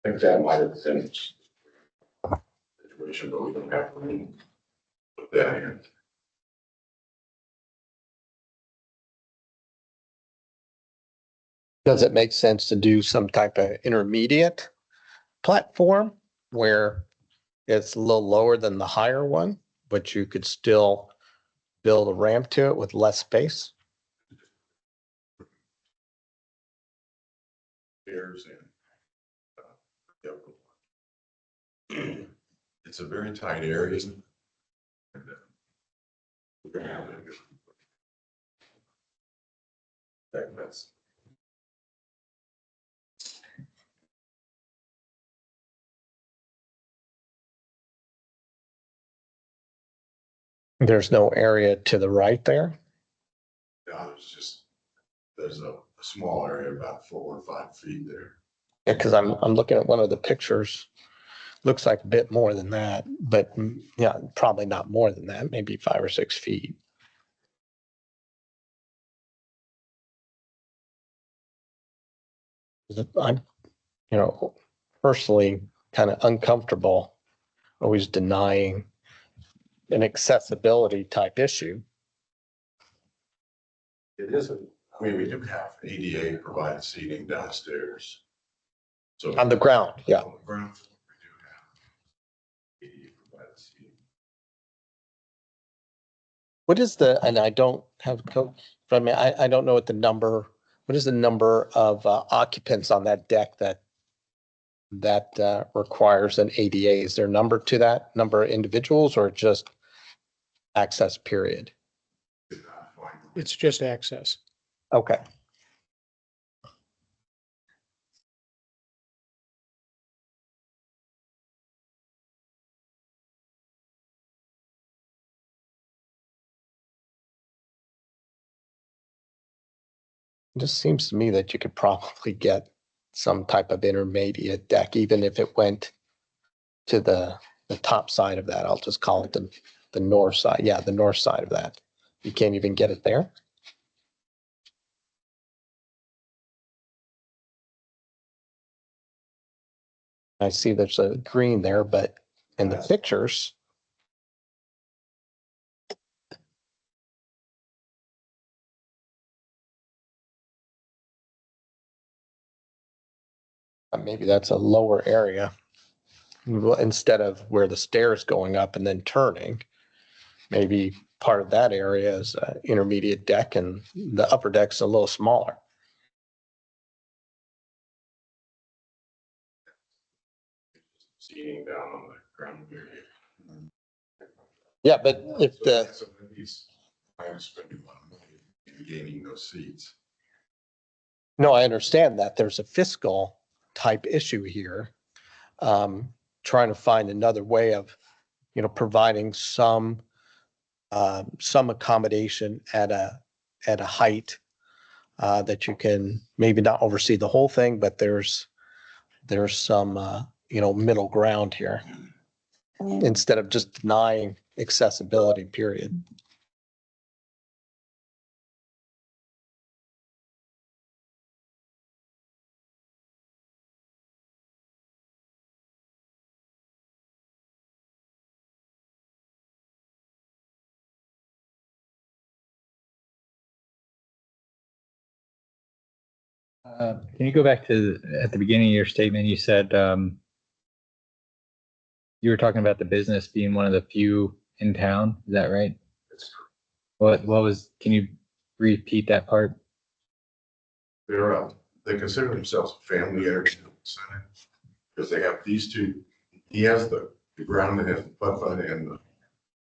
I think that might have been situation, but we don't have to put that in. Does it make sense to do some type of intermediate platform where it's a little lower than the higher one, but you could still build a ramp to it with less space? Stairs and it's a very tight area, isn't it? We're gonna have to that's There's no area to the right there? yeah, there's a small area about 4 or 5 feet there. Yeah, because I'm looking at one of the pictures. Looks like a bit more than that, but yeah, probably not more than that, maybe 5 or 6 feet. I'm, personally kind of uncomfortable always denying an accessibility type issue. It isn't, I mean, we do have ADA provided seating downstairs. So On the ground, yeah. On the ground, we do have ADA provided seating. What is and I don't have code, but I don't know what the number, what is the number of occupants on that deck that requires an ADA? Is there a number to that, number of individuals, or just access period? It's just access. Okay. It just seems to me that you could probably get some type of intermediate deck, even if it went to the top side of that. I'll just call it the north side. Yeah, the north side of that. You can't even get it there. I see there's a green there, but in the pictures, maybe that's a lower area. Well, instead of where the stairs going up and then turning, maybe part of that area is an intermediate deck and the upper deck's a little smaller. Seating down on the ground area. Yeah, but if I'm spending a lot of money in gaining those seats. No, I understand that there's a fiscal type issue here. Trying to find another way of, providing some accommodation at a height that you can maybe not oversee the whole thing, but there's some, middle ground here instead of just denying accessibility, period. Can you go back to at the beginning of your statement? You said you were talking about the business being one of the few in town. Is that right? What was? Can you repeat that part? They consider themselves a family entertainment center because they have these two. He has the ground that has the putt-putt and the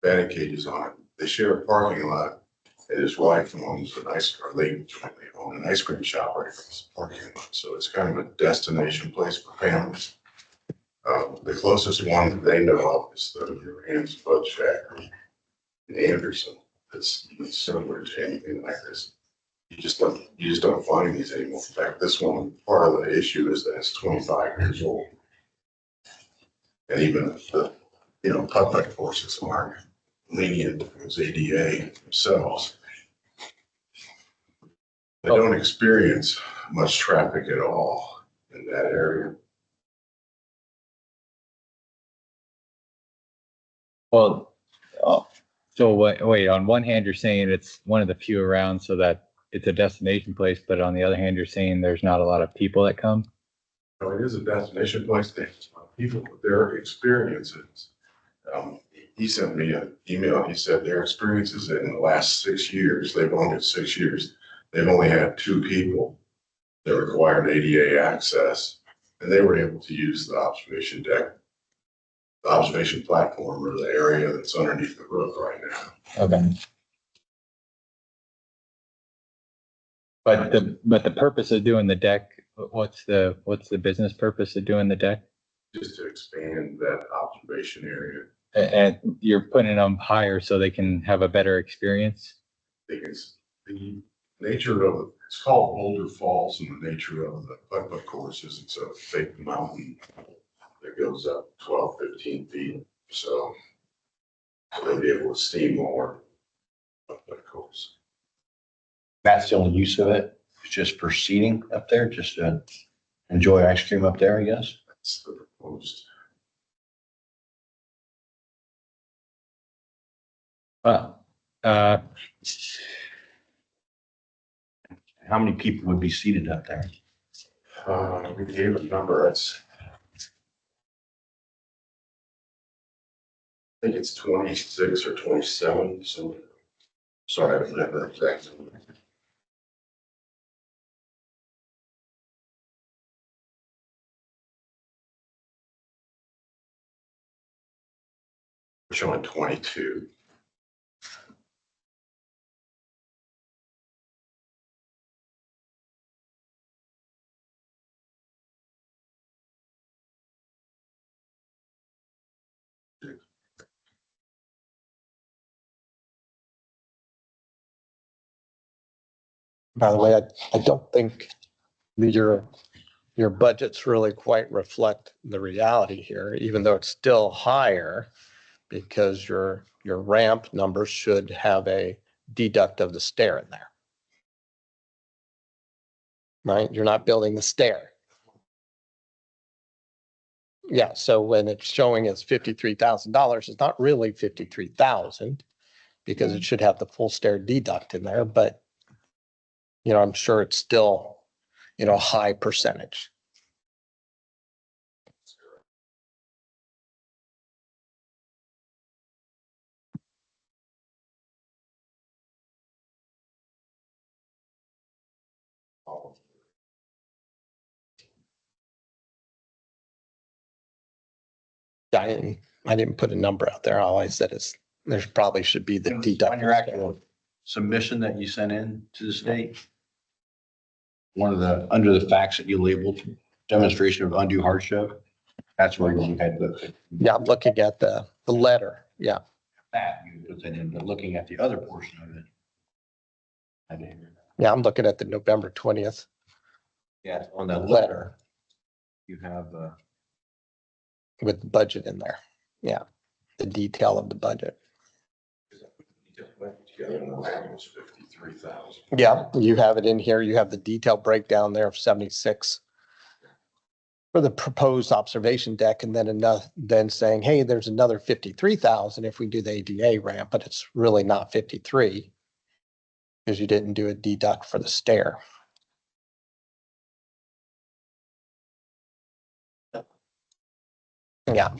batting cages on it. They share a parking lot. And his wife owns they own an ice cream shop right across the parking lot. So it's kind of a destination place for families. The closest one that they know of is the Rand's Bud Shack in Anderson. It's similar to anything like this. You just don't find these anymore. In fact, this one, part of the issue is that it's 25 years old. And even the, putt-putt courses aren't lenient as ADA themselves. I don't experience much traffic at all in that area. Well, so wait, on one hand, you're saying it's one of the few around so that it's a destination place, but on the other hand, you're saying there's not a lot of people that come? So it is a destination place. They have people with their experiences. He sent me an email. He said their experiences in the last 6 years, they've owned it 6 years. They've only had 2 people that required ADA access, and they were able to use the observation deck, the observation platform, or the area that's underneath the roof right now. Okay. But the purpose of doing the deck, what's the business purpose of doing the deck? Just to expand that observation area. And you're putting them higher so they can have a better experience? Because the nature of it, it's called Boulder Falls, and the nature of the putt-putt course is it's a fake mountain that goes up 12, 15 feet. So they'll be able to see more putt-putt course. That's the only use of it. It's just for seating up there, just to enjoy ice cream up there, I guess. That's the proposed. Wow. How many people would be seated up there? We gave a number. I think it's 26 or 27. So sorry, I don't have that exact number. We're showing 22. By the way, I don't think your budgets really quite reflect the reality here, even though it's still higher, because your ramp numbers should have a deduct of the stair in there. Right? You're not building the stair. Yeah, so when it's showing as $53,000, it's not really 53,000 because it should have the full stair deduct in there, but I'm sure it's still, a high percentage. I didn't put a number out there. All I said is there's probably should be the deduct. On your actual submission that you sent in to the state, under the facts that you labeled, demonstration of undue hardship, that's where you had Yeah, I'm looking at the letter. Yeah. that, you put that in, but looking at the other portion of it. I didn't hear that. Yeah, I'm looking at the November 20th. Yeah, on that letter, you have, with the budget in there. Yeah, the detail of the budget. It's 53,000. Yeah, you have it in here. You have the detailed breakdown there of 76 for the proposed observation deck, and then saying, hey, there's another 53,000 if we do the ADA ramp, but it's really not 53 because you didn't do a deduct for the stair. Yeah.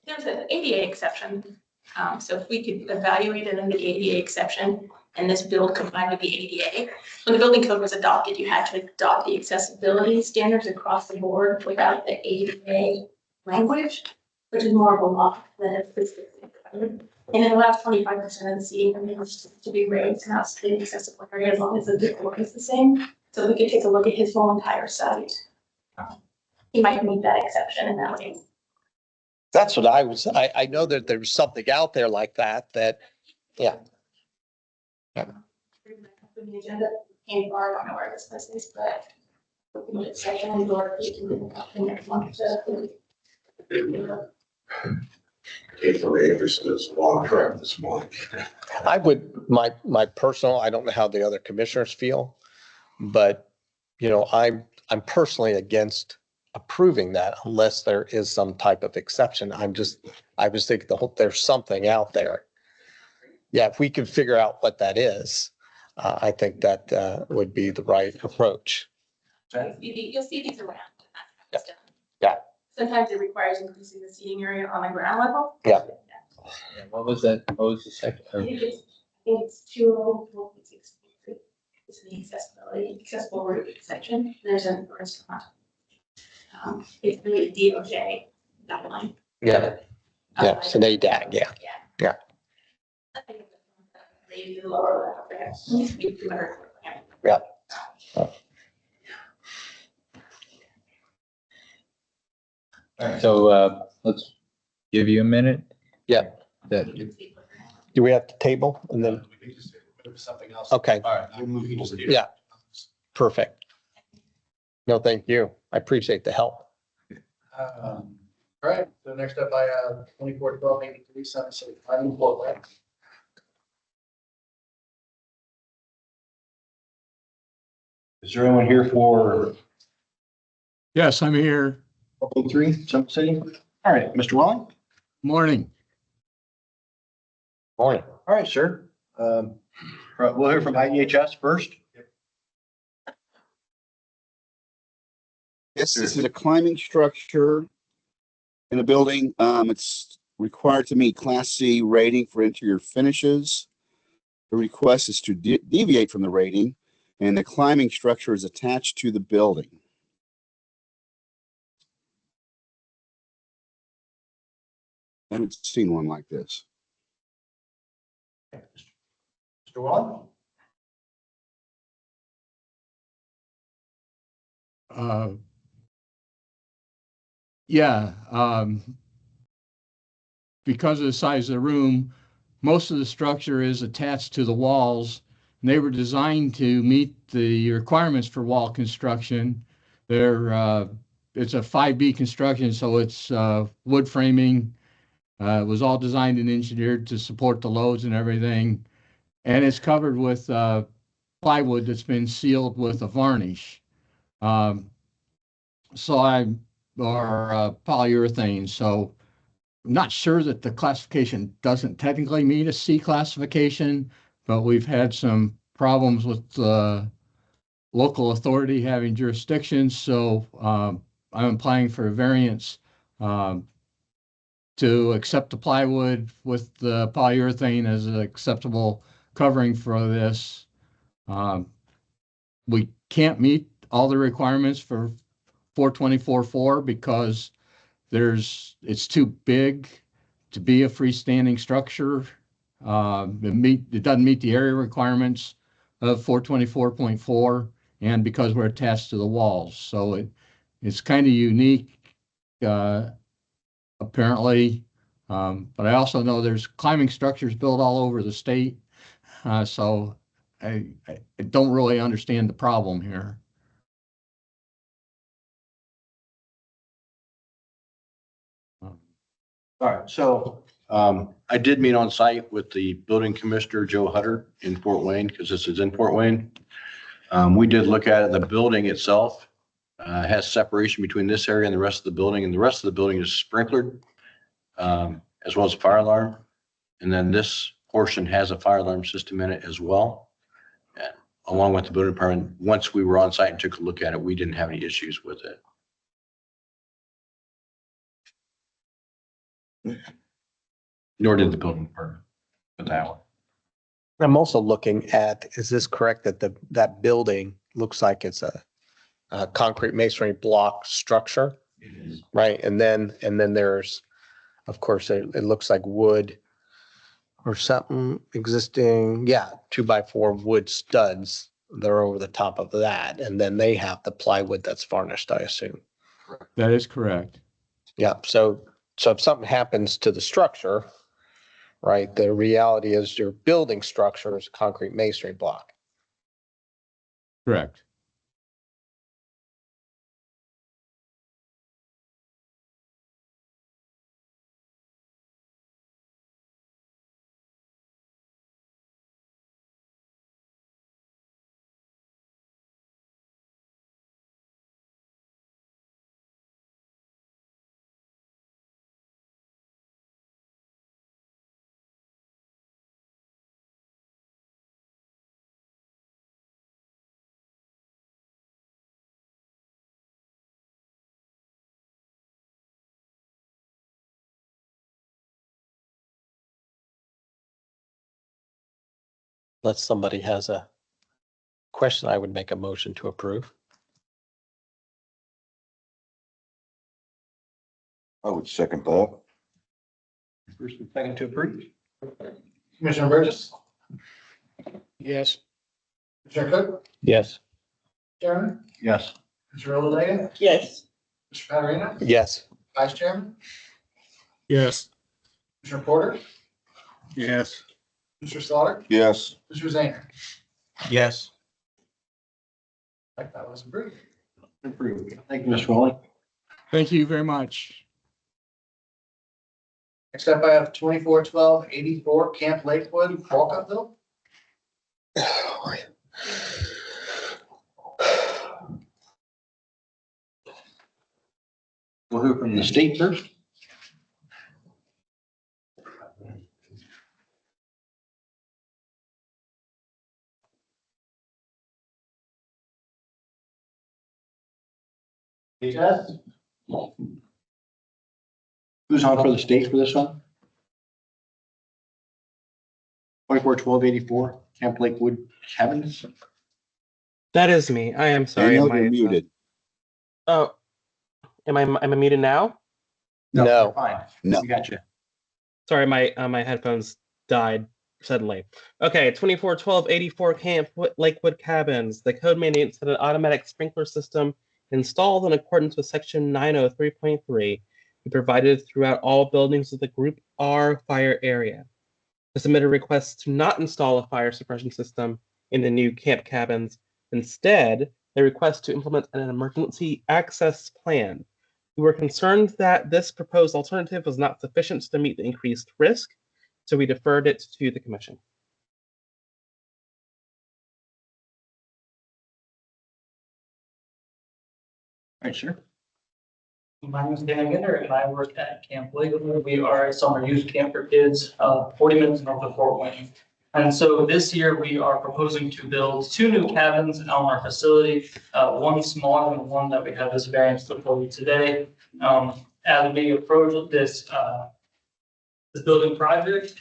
There's an ADA exception. So if we could evaluate it under the ADA exception, and this build complied with the ADA. When the building code was adopted, you had to adopt the accessibility standards across the board without the ADA language, which is more of a law than a specific code. And it allows 25% of the seating areas to be raised and that's the accessible area as long as the decor is the same. So we could take a look at his whole entire site. He might meet that exception in that way. That's what I know that there's something out there like that, yeah. The agenda came far, I don't know where this place is, but it's second or you can do the next one to. April Anderson is long trip this morning. I would, my personal, I don't know how the other commissioners feel, but, you know, I'm personally against approving that unless there is some type of exception. I was thinking there's something out there. Yeah, if we can figure out what that is, I think that would be the right approach. You'll see these around. Yeah. Sometimes it requires increasing the seating area on the ground level. Yeah. What was that? What was the second? I think it's 206. It's the accessible route section. There's a restaurant. It's really DOJ guideline. Yeah. Yeah, it's an ADAG, yeah. Yeah. Maybe the lower level there. Needs to be 200. Yeah. So, let's give you a minute. Yeah. That, Do we have to table and then? Something else. Okay. All right. We'll move people to. Yeah. Perfect. No, thank you. I appreciate the help. All right, so next up, I have 24-12-83 Summit City Planning Board. Is there anyone here for Yes, I'm here. 3 Summit City? All right, Mr. Welling? Morning. Morning. All right, sir. We'll hear from IEHS first. Yes, this is a climbing structure in a building. It's required to meet Class C rating for interior finishes. The request is to deviate from the rating, and the climbing structure is attached to the building. I haven't seen one like this. Mr. Welling? Yeah, because of the size of the room, most of the structure is attached to the walls. And they were designed to meet the requirements for wall construction. It's a 5B construction, so it's wood framing. It was all designed and engineered to support the loads and everything. And it's covered with plywood that's been sealed with a varnish. Polyurethane. So I'm not sure that the classification doesn't technically meet a C classification, but we've had some problems with the local authority having jurisdiction. So I'm applying for a variance to accept the plywood with the polyurethane as an acceptable covering for this. We can't meet all the requirements for 424-4 because it's too big to be a freestanding structure. It doesn't meet the area requirements of 424.4 and because we're attached to the walls. So it's kind of unique, apparently. But I also know there's climbing structures built all over the state. So I don't really understand the problem here. All right, so I did meet on site with the building commissioner, Joe Hutter, in Fort Wayne, because this is in Fort Wayne. We did look at it. The building itself has separation between this area and the rest of the building, and the rest of the building is sprinklered, as well as a fire alarm. And then this portion has a fire alarm system in it as well. And along with the building department, once we were on site and took a look at it, we didn't have any issues with it. Nor did the building department with that one. I'm also looking at, is this correct that that building looks like it's a concrete masonry block structure? Right, and then there's, of course, it looks like wood or something existing, yeah, 2x4 wood studs. They're over the top of that, and then they have the plywood that's varnished, I assume. That is correct. Yeah, so if something happens to the structure, right, the reality is your building structure is a concrete masonry block. Correct. Unless somebody has a question, I would make a motion to approve. I would second that. First and second to approve. Commissioner Burgess, Yes. Commissioner Cook, Yes. Chairman, Yes. Commissioner Rolla, Yes. Mr. Patarino, Yes. Vice Chairman, Yes. Commissioner Porter, Yes. Mr. Slaughter, Yes. Mr. Zahner. Yes. Like that was approved. Approved. Thank you, Mr. Rowley. Thank you very much. Next up, I have 241284 Camp Lakewood, Walkutville. We'll hear from the state first. Yes. Who's on for the state for this one? 241284 Camp Lakewood Cabins. That is me. I am sorry. Daniel, you're muted. Oh, am I muted now? No. Fine. No. We got you. Sorry, my headphones died suddenly. Okay, 241284 Camp Lakewood Cabins. The code mandates that an automatic sprinkler system installed in accordance with section 903.3 be provided throughout all buildings of the Group R fire area. The submitted requests to not install a fire suppression system in the new camp cabins. Instead, they request to implement an emergency access plan. We were concerned that this proposed alternative was not sufficient to meet the increased risk, so we deferred it to the commission. All right, sure. My name is Dan Ginder, and I work at Camp Lakewood. We are a summer youth camp for kids, 40 minutes north of Fort Wayne. And so this year we are proposing to build 2 new cabins on our facility, one smaller than the one that we have this variance before you today. As we approach this building project,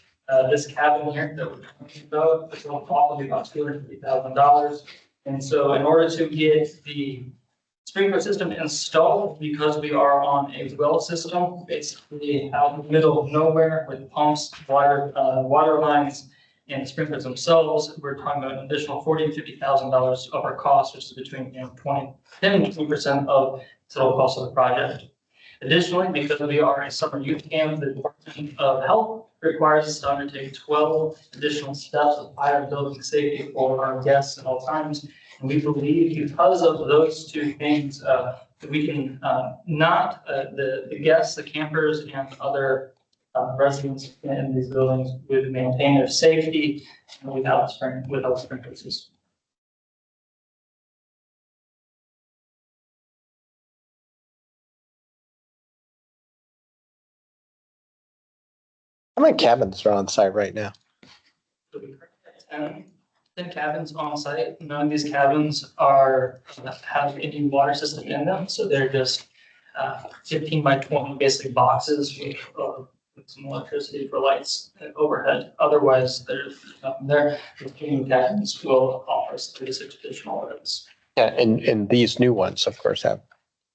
this cabin here that we're talking about, it's going to cost about $250,000. And so in order to get the sprinkler system installed, because we are on a well system, basically out in the middle of nowhere with pumps, water lines, and the sprinklers themselves, we're talking about an additional $40,000 to $50,000 of our cost, which is between 10 and 20% of total cost of the project. Additionally, because we are a summer youth camp, the Department of Health requires us to undertake 12 additional steps of fire building safety for our guests at all times. And we believe because of those 2 things, that we can not the guests, the campers, and other residents in these buildings would maintain their safety without sprinklers. How many cabins are on site right now? 10 cabins on site. None of these cabins have any water system in them, so they're just 15 by 20 basically boxes with some electricity for lights overhead. Otherwise, there's nothing there. The two cabins will offer us 36 additional beds. Yeah, and these new ones, of course, have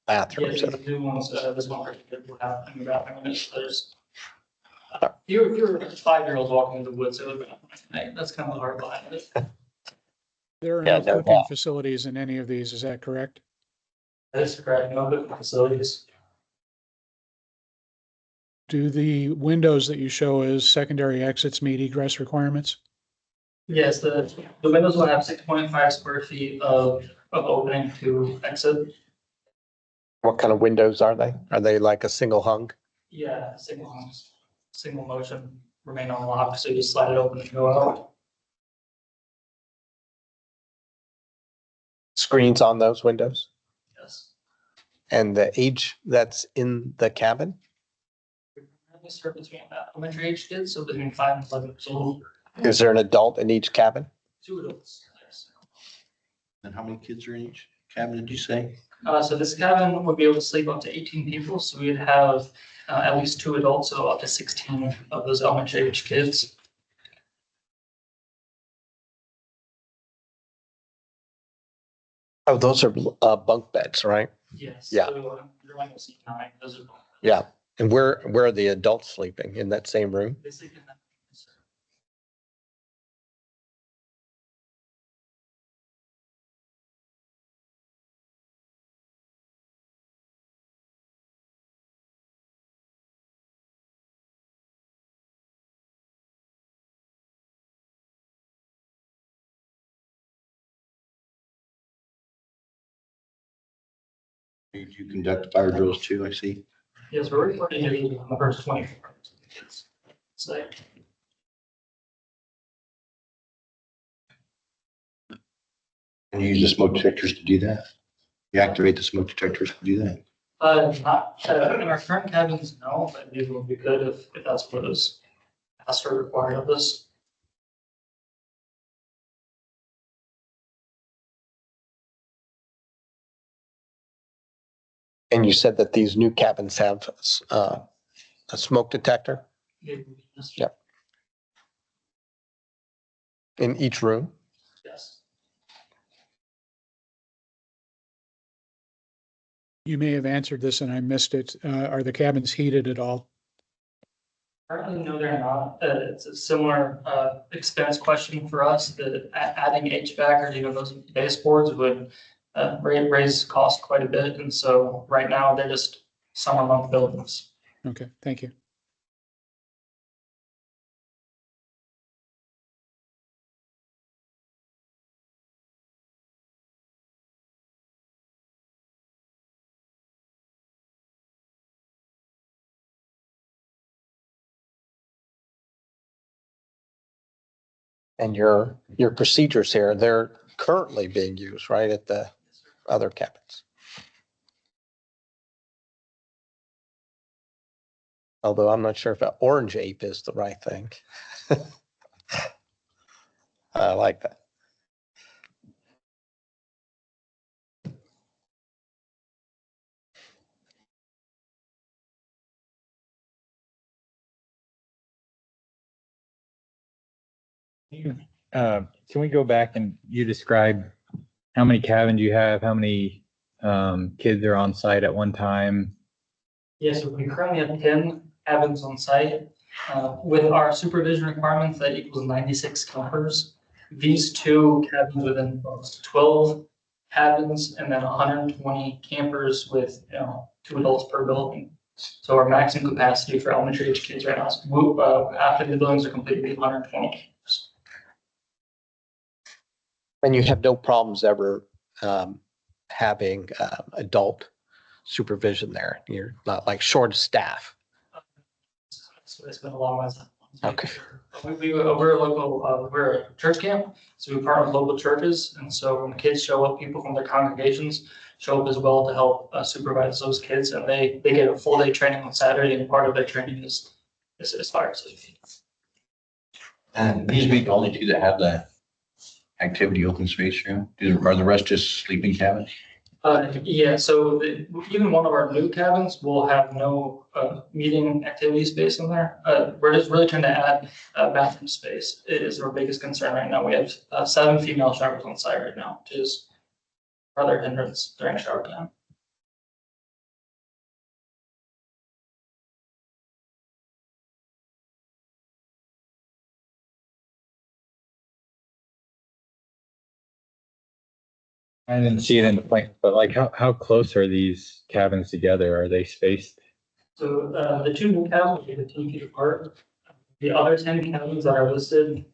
bathrooms. Yeah, these new ones, this one particular will have a new bathroom in it. So there's if you're 5-year-olds walking in the woods, it would be, that's kind of the hard behind it. There are Yeah, no no cooking doubt. facilities in any of these, is that correct? That is correct. No cooking facilities. Do the windows that you show as secondary exits meet egress requirements? Yes, the windows will have 6.5 square feet of opening to exit. What kind of windows are they? Are they like a single hung? Yeah, single motion, remain unlocked, so you just slide it open and go out. Screens on those windows? Yes. And the age that's in the cabin? We serve between elementary age kids, so between 5 and 11 years old. Is there an adult in each cabin? 2 adults. Yes. And how many kids are in each cabin, did you say? So this cabin would be able to sleep up to 18 people, so we'd have at least 2 adults, so up to 16 of those elementary age kids. Oh, those are bunk beds, right? Yes. Yeah. So you're on the C9, those are. Yeah. And where are the adults sleeping? In that same room? They sleep in that. You conduct fire drills too, I see. Yes, we're reporting to the first 24 kids. So. And you use the smoke detectors to do that? You activate the smoke detectors to do that? Not, in our current cabins, no, but it would be good if that's what is asked or required of us. And you said that these new cabins have a smoke detector? Yep. In each room? Yes. You may have answered this and I missed it. Are the cabins heated at all? Currently, no, they're not. It's a similar expense question for us, that adding HVAC or even those baseboards would raise cost quite a bit. And so right now, they're just summer month buildings. Okay, thank you. And your procedures here, they're currently being used, right, at the other cabins? Although I'm not sure if an orange ape is the right thing. I like that. Can we go back and you describe how many cabins you have, how many kids are on site at one time? Yes, we currently have 10 cabins on site. With our supervision requirements, that equals 96 campers. These 2 cabins within 12 cabins, and then 120 campers with 2 adults per building. So our maximum capacity for elementary age kids right now is, after the buildings are completed, will be 120 campers. And you have no problems ever having adult supervision there? You're not like short of staff? So it's been a long while. Okay. We're a local, we're a church camp, so we partner with local churches, and so when kids show up, people from their congregations show up as well to help supervise those kids, and they get a full day training on Saturday, and part of their training is fire safety. And these be the only 2 that have the activity open space room? Are the rest just sleeping cabins? Yeah, so even one of our new cabins will have no meeting activity space in there. We're just really trying to add bathroom space. It is our biggest concern right now. We have 7 female showers on site right now, which is further hindrance during shower time. I didn't see it in the plan, but like how close are these cabins together? Are they spaced? So the 2 new cabins will be 10 feet apart. The other 10 cabins that are listed,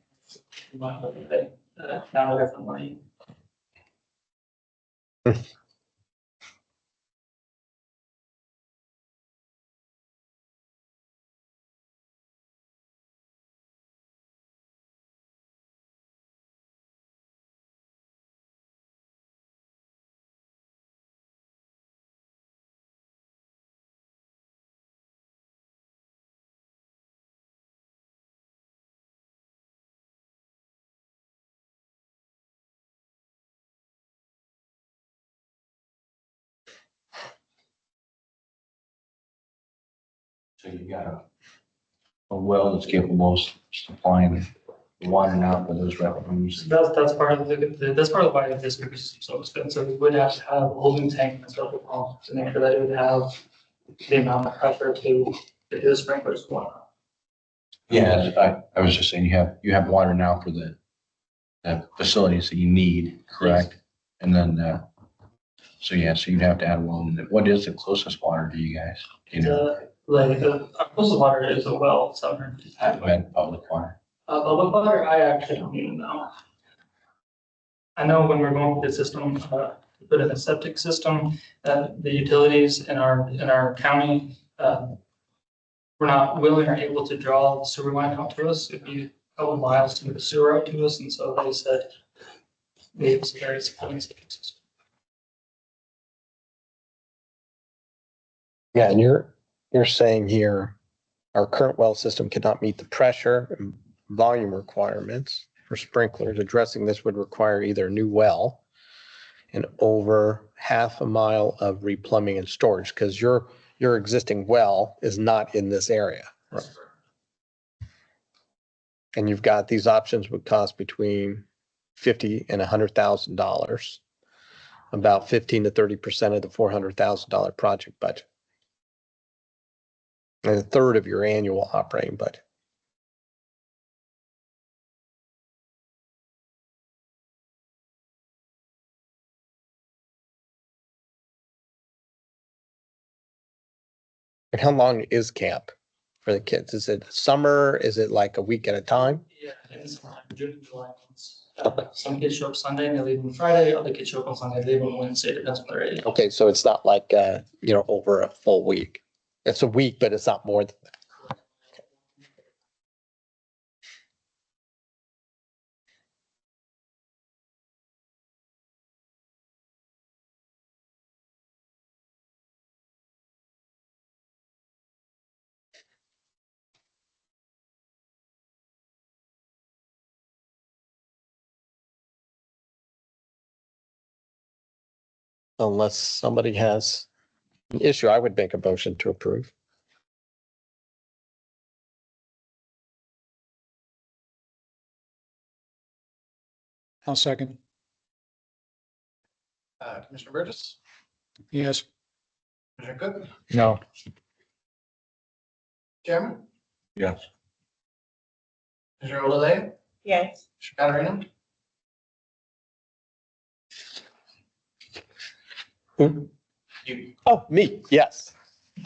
down a different lane. So you got a well that's capable of supplying water now for those restrooms. That's part of that's part of why this district is so expensive. We would have to have a holding tank and several pumps to make sure that it would have the amount of pressure to do the sprinklers going on. Yeah, I was just saying, you have water now for the facilities that you need, correct? And then, so you'd have to add one. What is the closest water to you guys? You know, Our closest water is a well, 750. public water. Public water, I actually don't even know. I know when we're going through the system, put in a septic system, the utilities in our county, we're not willing or able to draw the sewer line out to us. It'd be a couple miles to move the sewer out to us, and so they said we have some very supporting septic system. Yeah, and you're saying here, our current well system cannot meet the pressure and volume requirements for sprinklers. Addressing this would require either a new well and over half a mile of replumbing and storage, because your existing well is not in this area. Right? And you've got these options would cost between $50,000 and $100,000, about 15 to 30% of the $400,000 project budget, and a third of your annual operating budget. And how long is camp for the kids? Is it summer? Is it like a week at a time? Yeah, it's June and July months. Some kids show up Sunday and they leave on Friday. Other kids show up on Sunday, they leave on Wednesday. Depends on their age. Okay, so it's not like, over a full week. It's a week, but it's not more than that. Unless somebody has an issue, I would make a motion to approve. I'll second. Commissioner Burgess, Yes. Commissioner Cook, No. Chairman, Yes. Commissioner Olele, Yes. Commissioner Who? You. Oh, me, yes.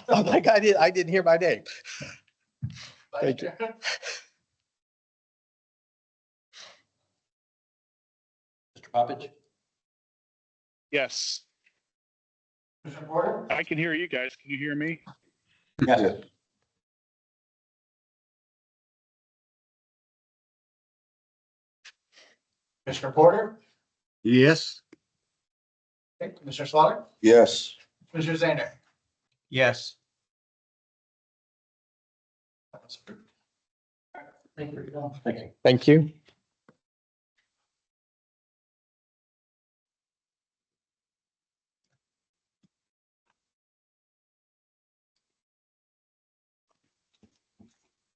Oh my God, I didn't hear my name. Thank you. Mr. Poppich? Yes, Commissioner Porter, I can hear you guys. Can you hear me? Yes. Commissioner Porter, Yes. okay, Commissioner Slaughter, Yes. Commissioner Zander. Yes. Thank you. Thank you. Thank you.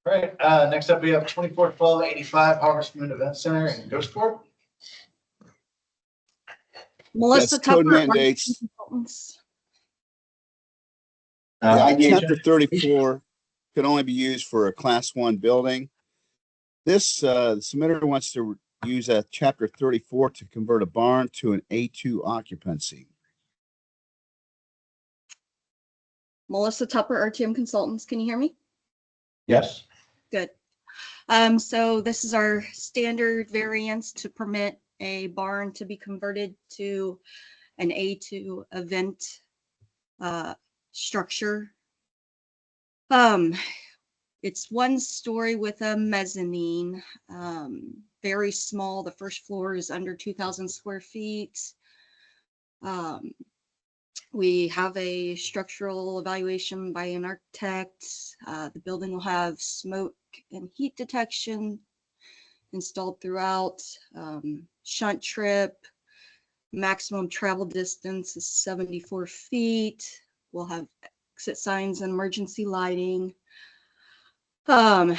All right, next up, we have 241285 Harvest Moon Event Center in Ghostport. Melissa Yes, code Tupper. mandates. Consultants. Chapter 34 can only be used for a class 1 building. This the submitter wants to use a chapter 34 to convert a barn to an A2 occupancy. Melissa Tupper, RTM Consultants. Can you hear me? Yes. Good. So this is our standard variance to permit a barn to be converted to an A2 event structure. It's 1 story with a mezzanine, very small. The first floor is under 2,000 square feet. We have a structural evaluation by an architect. The building will have smoke and heat detection installed throughout. Shunt trip, maximum travel distance is 74 feet. We'll have exit signs and emergency lighting. Our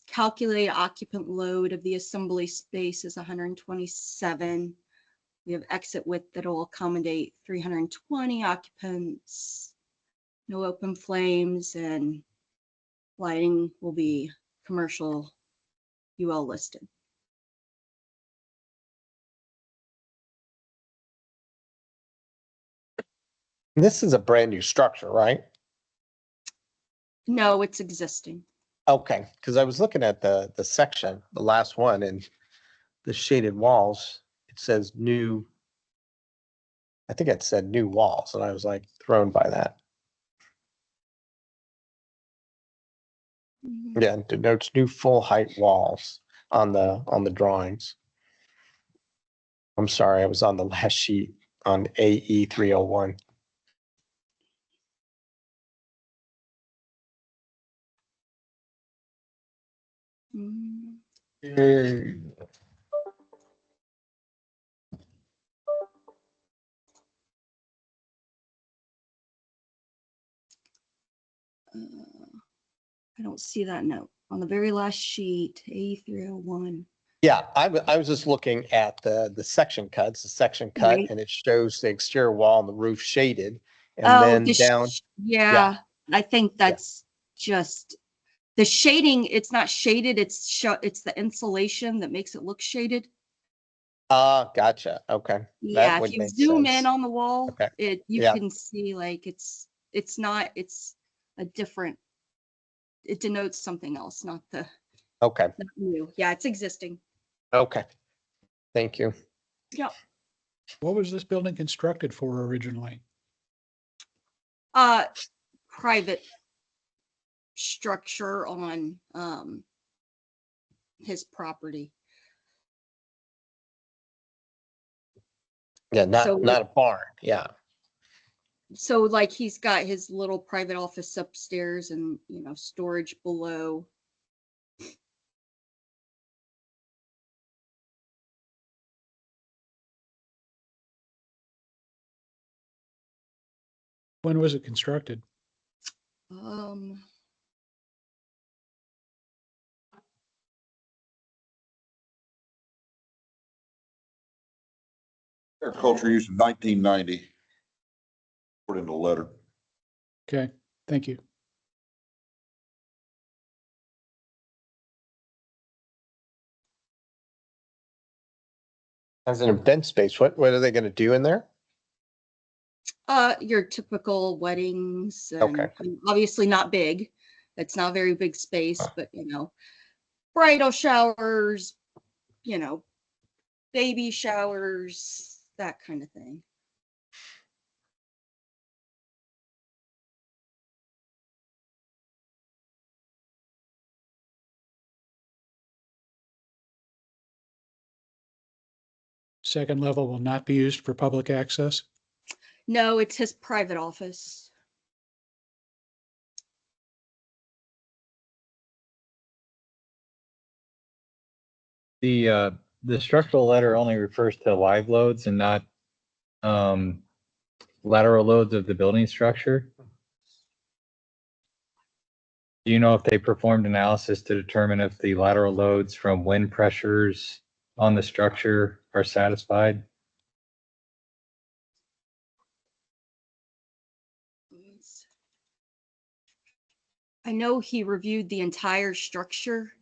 calculated occupant load of the assembly space is 127. We have exit width that will accommodate 320 occupants. No open flames, and lighting will be commercial UL listed. This is a brand new structure, right? No, it's existing. Okay, because I was looking at the section, the last one, and the shaded walls, it says new. I think it said new walls, and I was like thrown by that. Yeah, it denotes new full height walls on the drawings. I'm sorry, I was on the last sheet on AE 301. I don't see that note on the very last sheet, A301. Yeah, I was just looking at the section cuts, the section cut, Right. and it shows the exterior wall and the roof shaded, and Oh, then the down. yeah, I think that's just the shading. It's not shaded. It's the insulation that makes it look shaded. Gotcha. Okay. Yeah, That if would you make zoom sense. in on the wall, Okay. you Yeah. can see like it's not, it's a different, it denotes something else, not Okay. not new. Yeah, it's existing. Okay. Thank you. Yep. What was this building constructed for originally? Private structure on his property. Yeah, So not a barn. Yeah. So like he's got his little private office upstairs and, storage below. When was it constructed? Agriculture use in 1990, according to the letter. Okay, thank you. As an event space, what are they going to do in there? Your typical weddings and Okay. obviously not big. It's not a very big space, but bridal showers, baby showers, that kind of thing. Second level will not be used for public access? No, it's his private office. The structural letter only refers to live loads and not lateral loads of the building structure. Do you know if they performed analysis to determine if the lateral loads from wind pressures on the structure are satisfied? I know he reviewed the entire structure.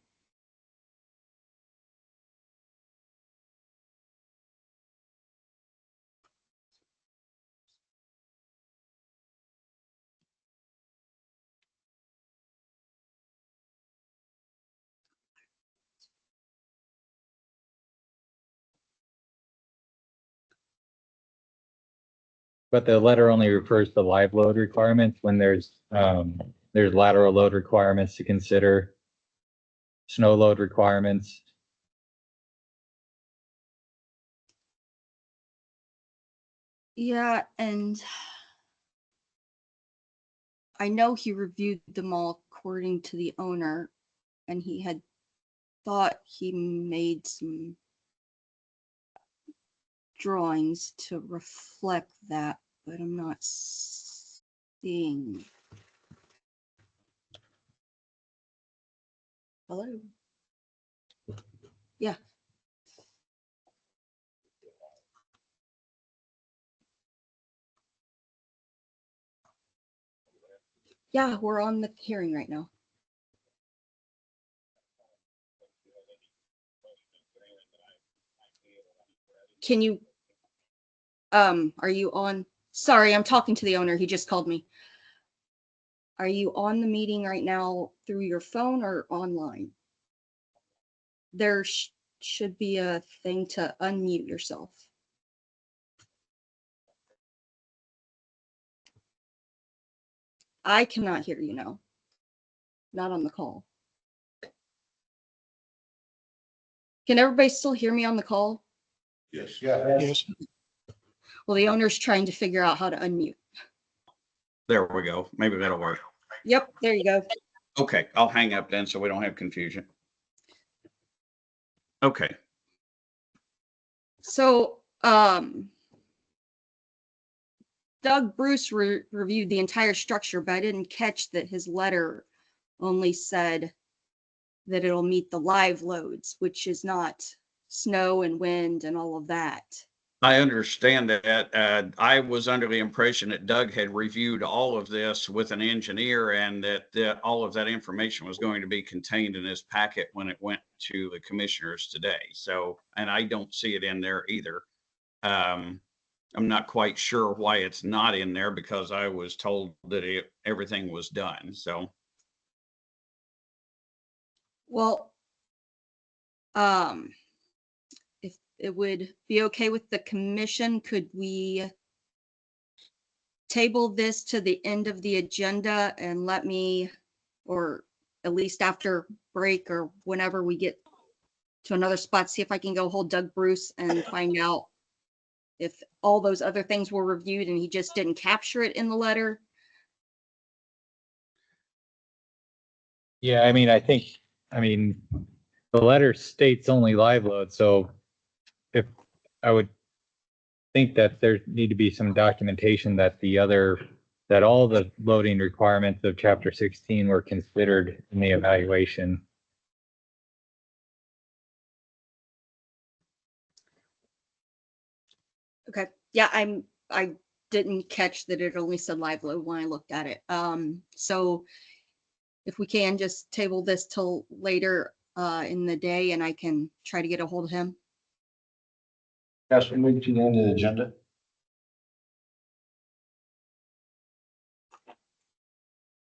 But the letter only refers to live load requirements when there's lateral load requirements to consider, snow load requirements. Yeah, and I know he reviewed them all according to the owner, and he had thought he made some drawings to reflect that, but I'm not seeing. Hello? Yeah. Yeah, we're on the hearing right now. Can you, are you on? Sorry, I'm talking to the owner. He just called me. Are you on the meeting right now through your phone or online? There should be a thing to unmute yourself. I cannot hear you now. Not on the call. Can everybody still hear me on the call? Yes. Yes. Well, the owner's trying to figure out how to unmute. There we go. Maybe that'll work. Yep, there you go. Okay, I'll hang up then so we don't have confusion. Okay. So, Doug Bruce reviewed the entire structure, but I didn't catch that his letter only said that it'll meet the live loads, which is not snow and wind and all of that. I understand that. I was under the impression that Doug had reviewed all of this with an engineer and that all of that information was going to be contained in his packet when it went to the commissioners today. So, and I don't see it in there either. I'm not quite sure why it's not in there because I was told that everything was done. So. Well, if it would be okay with the commission, could we table this to the end of the agenda and let me, or at least after break or whenever we get to another spot, see if I can go hold Doug Bruce and find out if all those other things were reviewed and he just didn't capture it in the letter? Yeah, I mean, the letter states only live load, so if I would think that there need to be some documentation that that all the loading requirements of chapter 16 were considered in the evaluation. Okay, yeah, I didn't catch that it only said live load when I looked at it. So if we can just table this till later in the day and I can try to get a hold of him. Yes, we move to the end of the agenda.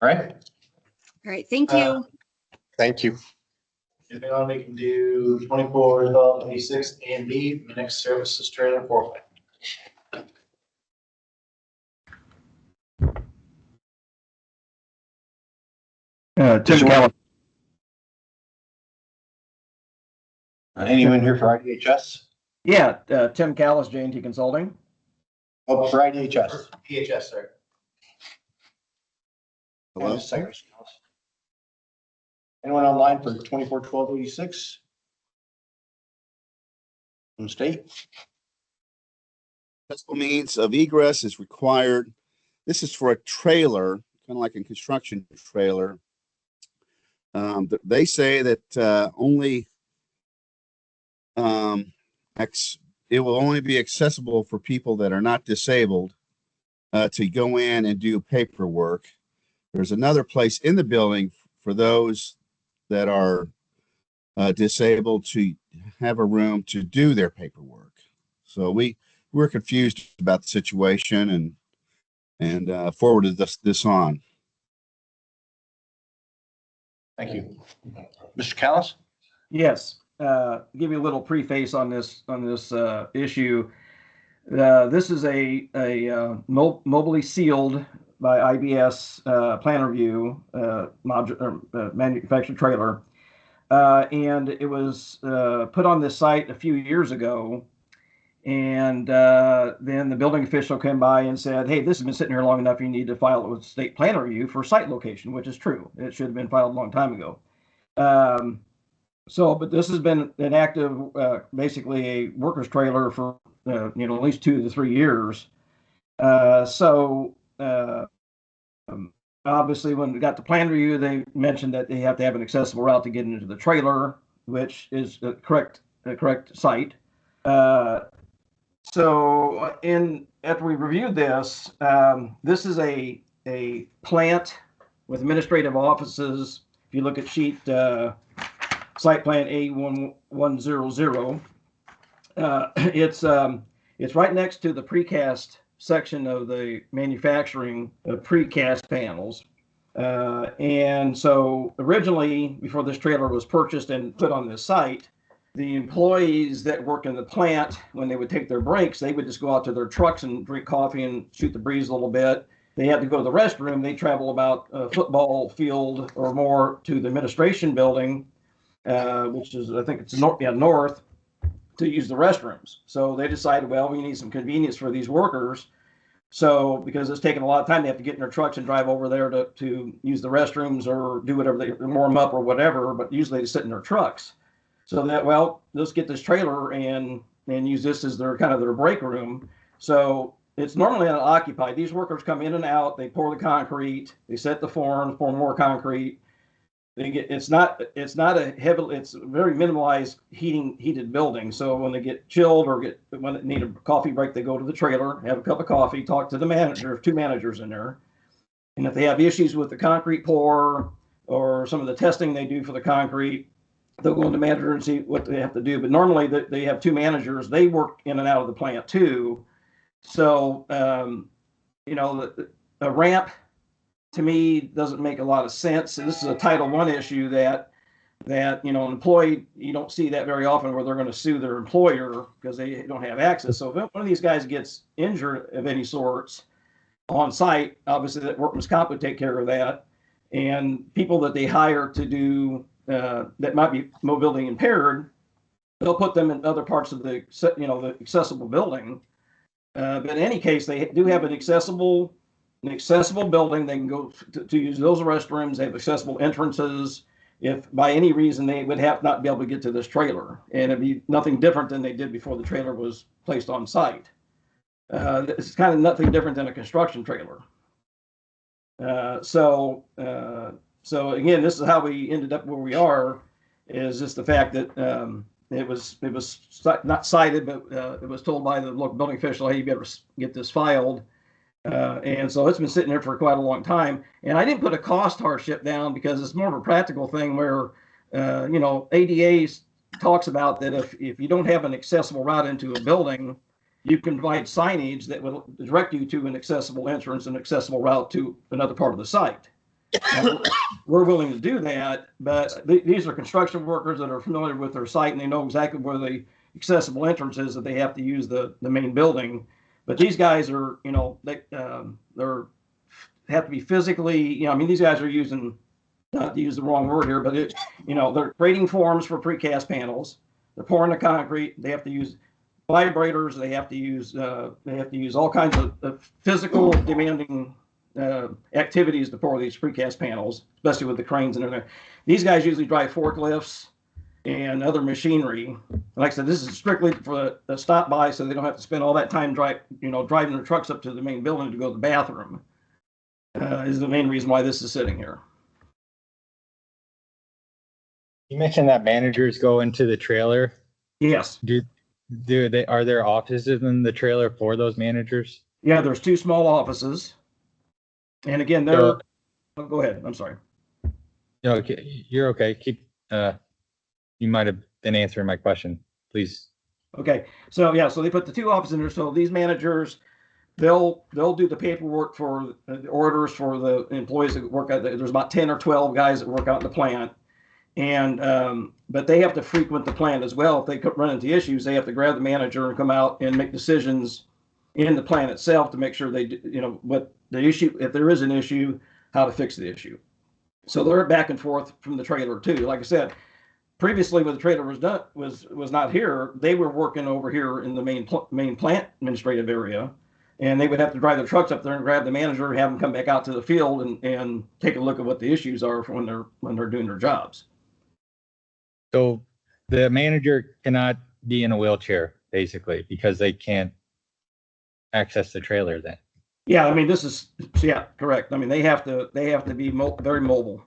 All right. All right, thank you. Thank you. Moving on, we can do 24/12/86 A and B, mixed services trailer for. Tim Callis. Anyone here for IDHS? Yeah, Tim Callis, J&T Consulting. Oh, for IDHS. PHS, sir. Hello. Anyone online for 24/12/86? From the state? Principal means of egress is required. This is for a trailer, kind of like a construction trailer. They say that only it will only be accessible for people that are not disabled to go in and do paperwork. There's another place in the building for those that are disabled to have a room to do their paperwork. So we're confused about the situation and forwarded this on. Thank you. Mr. Callis? Yes, give you a little preface on this issue. This is a mobilely sealed by IBS plan review manufactured trailer, and it was put on this site a few years ago. And then the building official came by and said, "Hey, this has been sitting here long enough. You need to file it with state plan review for site location," which is true. It should have been filed a long time ago. But this has been an active, basically a workers trailer for at least 2 to 3 years. Obviously, when we got the plan review, they mentioned that they have to have an accessible route to get into the trailer, which is the correct site. After we reviewed this, this is a plant with administrative offices. If you look at sheet site plan A1100, it's right next to the precast section of the manufacturing of precast panels. And so originally, before this trailer was purchased and put on this site, the employees that work in the plant, when they would take their breaks, they would just go out to their trucks and drink coffee and shoot the breeze a little bit. They had to go to the restroom. They travel about a football field or more to the administration building, which is, I think it's north, to use the restrooms. So they decided, well, we need some convenience for these workers. So because it's taking a lot of time, they have to get in their trucks and drive over there to use the restrooms or do whatever, they warm up or whatever, but usually they sit in their trucks. So that, well, let's get this trailer and use this as their kind of their break room. So it's normally unoccupied. These workers come in and out, they pour the concrete, they set the forms, pour more concrete. It's not a heavy, it's a very minimalized heated building. So when they get chilled or when they need a coffee break, they go to the trailer, have a cup of coffee, talk to the manager, 2 managers in there. And if they have issues with the concrete pour or some of the testing they do for the concrete, they'll go into manager and see what they have to do. But normally they have 2 managers. They work in and out of the plant too. So, a ramp to me doesn't make a lot of sense. This is a Title I issue that an employee, you don't see that very often where they're going to sue their employer because they don't have access. So if one of these guys gets injured of any sorts on site, obviously that workman's comp would take care of that. And people that they hire to do that might be mobility impaired, they'll put them in other parts of the accessible building. But in any case, they do have an accessible building. They can go to use those restrooms. They have accessible entrances. If by any reason they would not be able to get to this trailer, and it'd be nothing different than they did before the trailer was placed on site. It's kind of nothing different than a construction trailer. So again, this is how we ended up where we are, is just the fact that it was not cited, but it was told by the local building official, hey, you better get this filed. And so it's been sitting there for quite a long time. And I didn't put a cost hardship down because it's more of a practical thing where, ADA talks about that if you don't have an accessible route into a building, you can provide signage that will direct you to an accessible entrance and accessible route to another part of the site. We're willing to do that, but these are construction workers that are familiar with their site and they know exactly where the accessible entrance is that they have to use the main building. But these guys are, they have to be physically, these guys are using, not to use the wrong word here, but they're creating forms for precast panels. They're pouring the concrete. They have to use vibrators. They have to use all kinds of physical demanding activities to pour these precast panels, especially with the cranes and everything. These guys usually drive forklifts and other machinery. Like I said, this is strictly for the stop by, so they don't have to spend all that time driving their trucks up to the main building to go to the bathroom. Is the main reason why this is sitting here. You mentioned that managers go into the trailer. Yes. Are there offices in the trailer for those managers? Yeah, there's 2 small offices. And again, So- oh, go ahead. I'm sorry. No, okay, you're okay. You might have been answering my question. Please. Okay. So yeah, so they put the 2 offices in there. So these managers, they'll do the paperwork for the orders for the employees that work out. There's about 10 or 12 guys that work out in the plant. And, but they have to frequent the plant as well. If they run into issues, they have to grab the manager and come out and make decisions in the plant itself to make sure they, what the issue, if there is an issue, how to fix the issue. So they're back and forth from the trailer too. Like I said, previously when the trailer was not here, they were working over here in the main plant administrative area. And they would have to drive their trucks up there and grab the manager and have them come back out to the field and take a look at what the issues are for when they're doing their jobs. So the manager cannot be in a wheelchair, basically, because they can't access the trailer then. Yeah, I mean, yeah, correct. I mean, they have to be very mobile.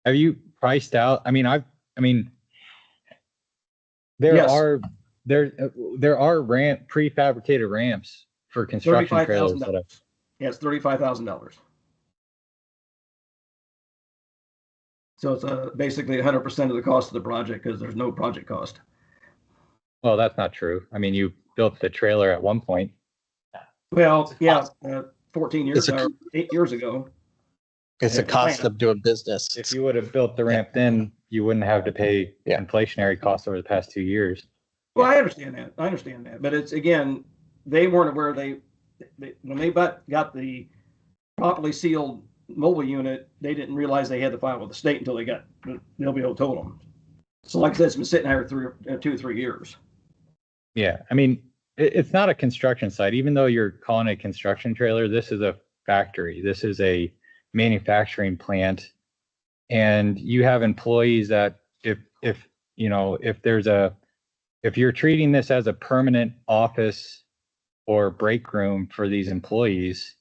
Have you priced out? I mean, there Yes. are prefabricated ramps for construction trailers. Yeah, it's $35,000. So it's basically 100% of the cost of the project because there's no project cost. Well, that's not true. I mean, you built the trailer at one point. Well, yeah, 14 years It's or 8 years ago. It's a cost of doing business. If you would have built the ramp then, you wouldn't have to pay inflationary costs over the past 2 years. Well, I understand that. But it's, again, they weren't aware when they got the properly sealed mobile unit, they didn't realize they had to file with the state until they'll be able to told them. So like I said, it's been sitting there 2 or 3 years. Yeah, I mean, it's not a construction site. Even though you're calling it a construction trailer, this is a factory. This is a manufacturing plant. And you have employees that if you're treating this as a permanent office or break room for these employees,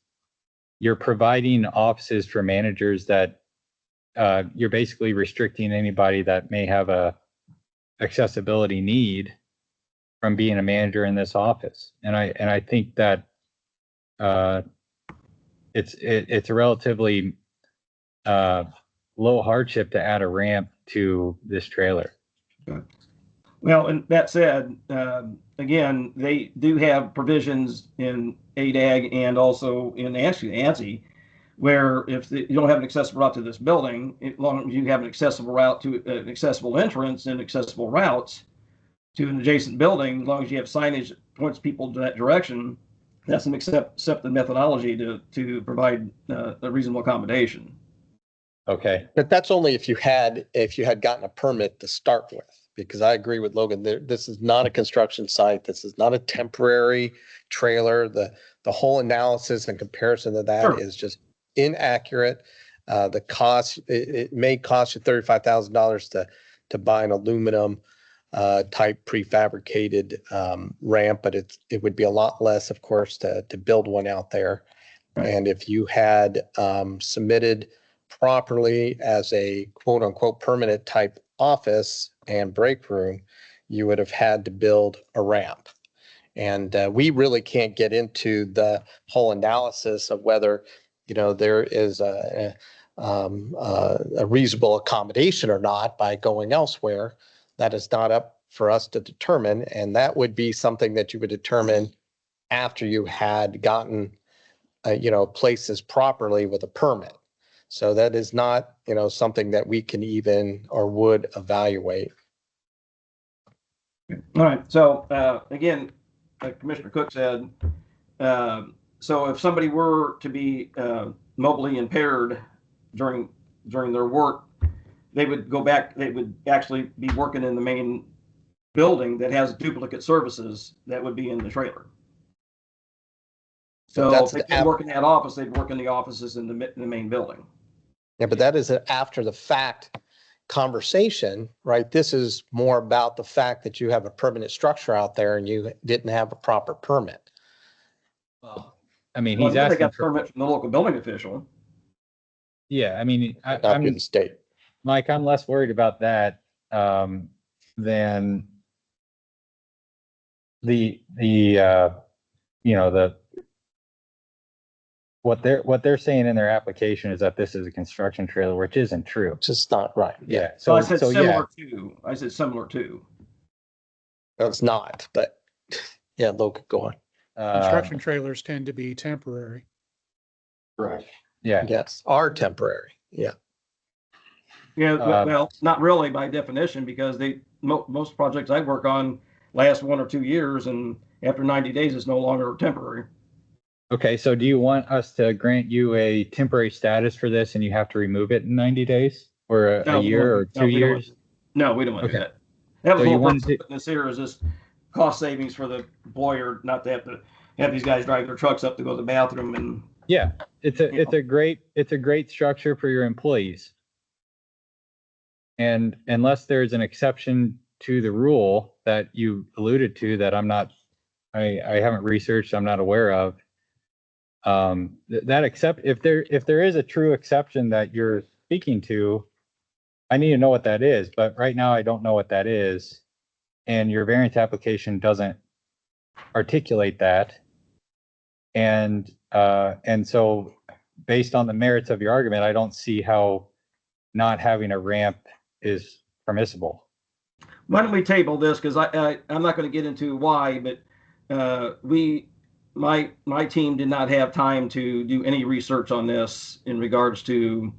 you're providing offices for managers that you're basically restricting anybody that may have a accessibility need from being a manager in this office. And I think that it's a relatively low hardship to add a ramp to this trailer. Well, and that said, again, they do have provisions in ADAG and also in ANSI, where if you don't have an accessible route to this building, as long as you have an accessible route to an accessible entrance and accessible routes to an adjacent building, as long as you have signage that points people to that direction, that's an accepted methodology to provide a reasonable accommodation. Okay. But that's only if you had gotten a permit to start with, because I agree with Logan. This is not a construction site. This is not a temporary trailer. The whole analysis and comparison to that is just inaccurate. The cost, it may cost you $35,000 to buy an aluminum type prefabricated ramp, but it would be a lot less, of course, to build one out there. Right. And if you had submitted properly as a quote unquote permanent type office and break room, you would have had to build a ramp. And we really can't get into the whole analysis of whether, there is a reasonable accommodation or not by going elsewhere. That is not up for us to determine. And that would be something that you would determine after you had gotten, places properly with a permit. So that is not, something that we can even or would evaluate. All right. So again, like Commissioner Cook said, so if somebody were to be mobily impaired during their work, they would go back. They would actually be working in the main building that has duplicate services that would be in the trailer. So if they didn't work in that office, they'd work in the offices in the main building. Yeah, but that is an after the fact conversation, right? This is more about the fact that you have a permanent structure out there and you didn't have a proper permit. Well, I mean, He's asking. They got a permit from the local building official. Yeah, I mean, Not in state. Mike, I'm less worried about that than you know, what they're saying in their application is that this is a construction trailer, which isn't true. It's just not right. Yeah. So I So said so yeah, similar to, I said similar to. No, it's not, but yeah, Logan, go on. Construction trailers tend to be temporary. Correct. Yeah. Yes, are temporary. Yeah. Yeah, well, not really by definition, because most projects I work on last 1 or 2 years, and after 90 days, it's no longer temporary. Okay, so do you want us to grant you a temporary status for this and you have to remove it in 90 days or a No, we year don't- or no, 2 we don't years? want- No, we don't want to do Okay. that. That was So the you whole wanted purpose of this here, is just cost savings for the employer, not to have these guys drive their trucks up to go to the bathroom and. Yeah, it's a great structure for your employees. And unless there's an exception to the rule that you alluded to that I haven't researched, I'm not aware of. If there is a true exception that you're speaking to, I need to know what that is, but right now I don't know what that is. And your variance application doesn't articulate that. And so based on the merits of your argument, I don't see how not having a ramp is permissible. Why don't we table this? Because I'm not going to get into why, but my team did not have time to do any research on this in regards to,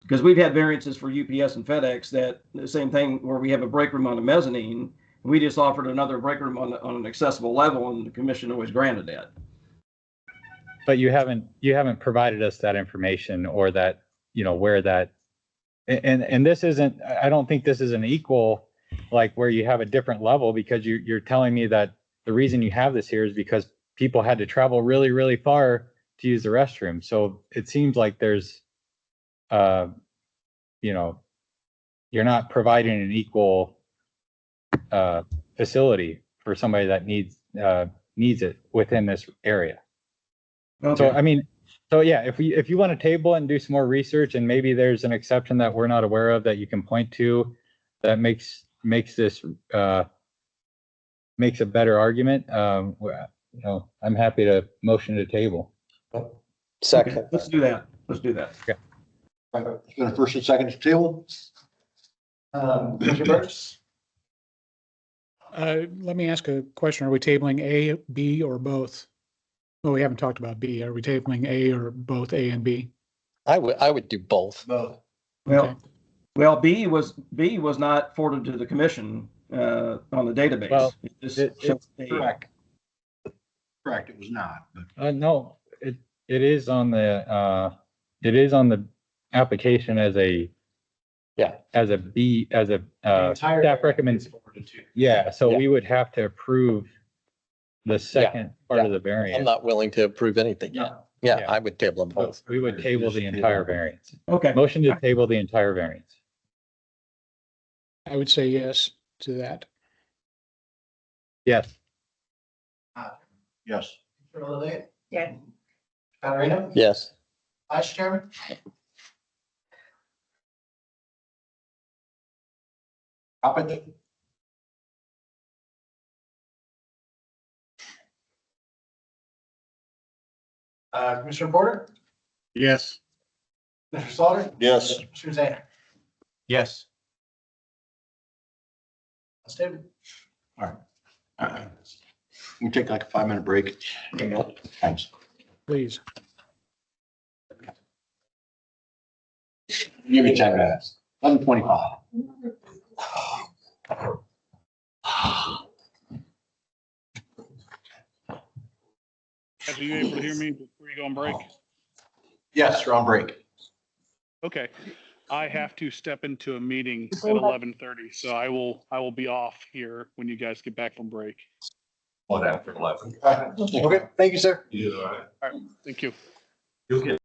because we've had variances for UPS and FedEx that the same thing where we have a break room on a mezzanine. We just offered another break room on an accessible level, and the commission always granted that. But you haven't provided us that information or that, where that, and this isn't, I don't think this is an equal, like where you have a different level, because you're telling me that the reason you have this here is because people had to travel really, really far to use the restroom. So it seems like there's, you're not providing an equal facility for somebody that needs it within this area. Okay. So, I mean, yeah, if you want to table and do some more research, and maybe there's an exception that we're not aware of that you can point to that makes this makes a better argument, I'm happy to motion to table. Second. Okay, let's do that. Okay. It's been a first and second to table. Mr. Burks? Let me ask a question. Are we tabling A, B, or both? Well, we haven't talked about B. Are we tabling A or both A and B? I would do both. Both. Okay. Well, B was not forwarded to the commission on the database. Well, it's Correct. Correct, it was not. No, it is on the application as a B, as a staff recommends. Yeah, so we would have to approve the second part of the variance. I'm not willing to approve anything. Yeah, I would table them both. We would table the entire variance. Okay. Motion to table the entire variance. I would say yes to that. Yes. Yes. Yeah. Katarina? Yes. Vice Chairman? Coppin? Commissioner Porter? Yes. Mr. Slaughter? Yes. Mr. Zana? Yes. That's David. All right. We take like a 5-minute break. Thanks. Please. Give me 10 minutes. 11:25. Are you able to hear me before you go on break? Yes, you're on break. Okay. I have to step into a meeting at 11:30, so I will be off here when you guys get back from break. One after 11. Okay, thank you, sir. Yeah. All right, thank you. You'll get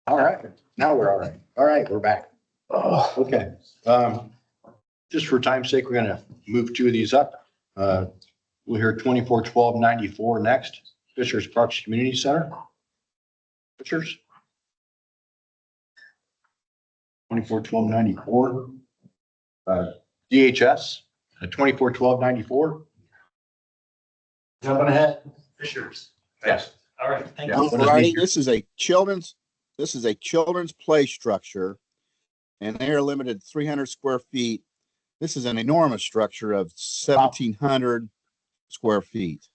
All right, now we're all right. All right, we're back. Oh, okay. Just for time's sake, we're gonna move two of these up. We'll hear 241294 next, Fishers Parks Community Center. Fishers. 241294. DHS, 241294. Jumping ahead. Fishers. Yes. All right, thank you. Alrighty, this is a children's play structure, and they are limited 300 square feet. This is an enormous structure of 1,700 square feet.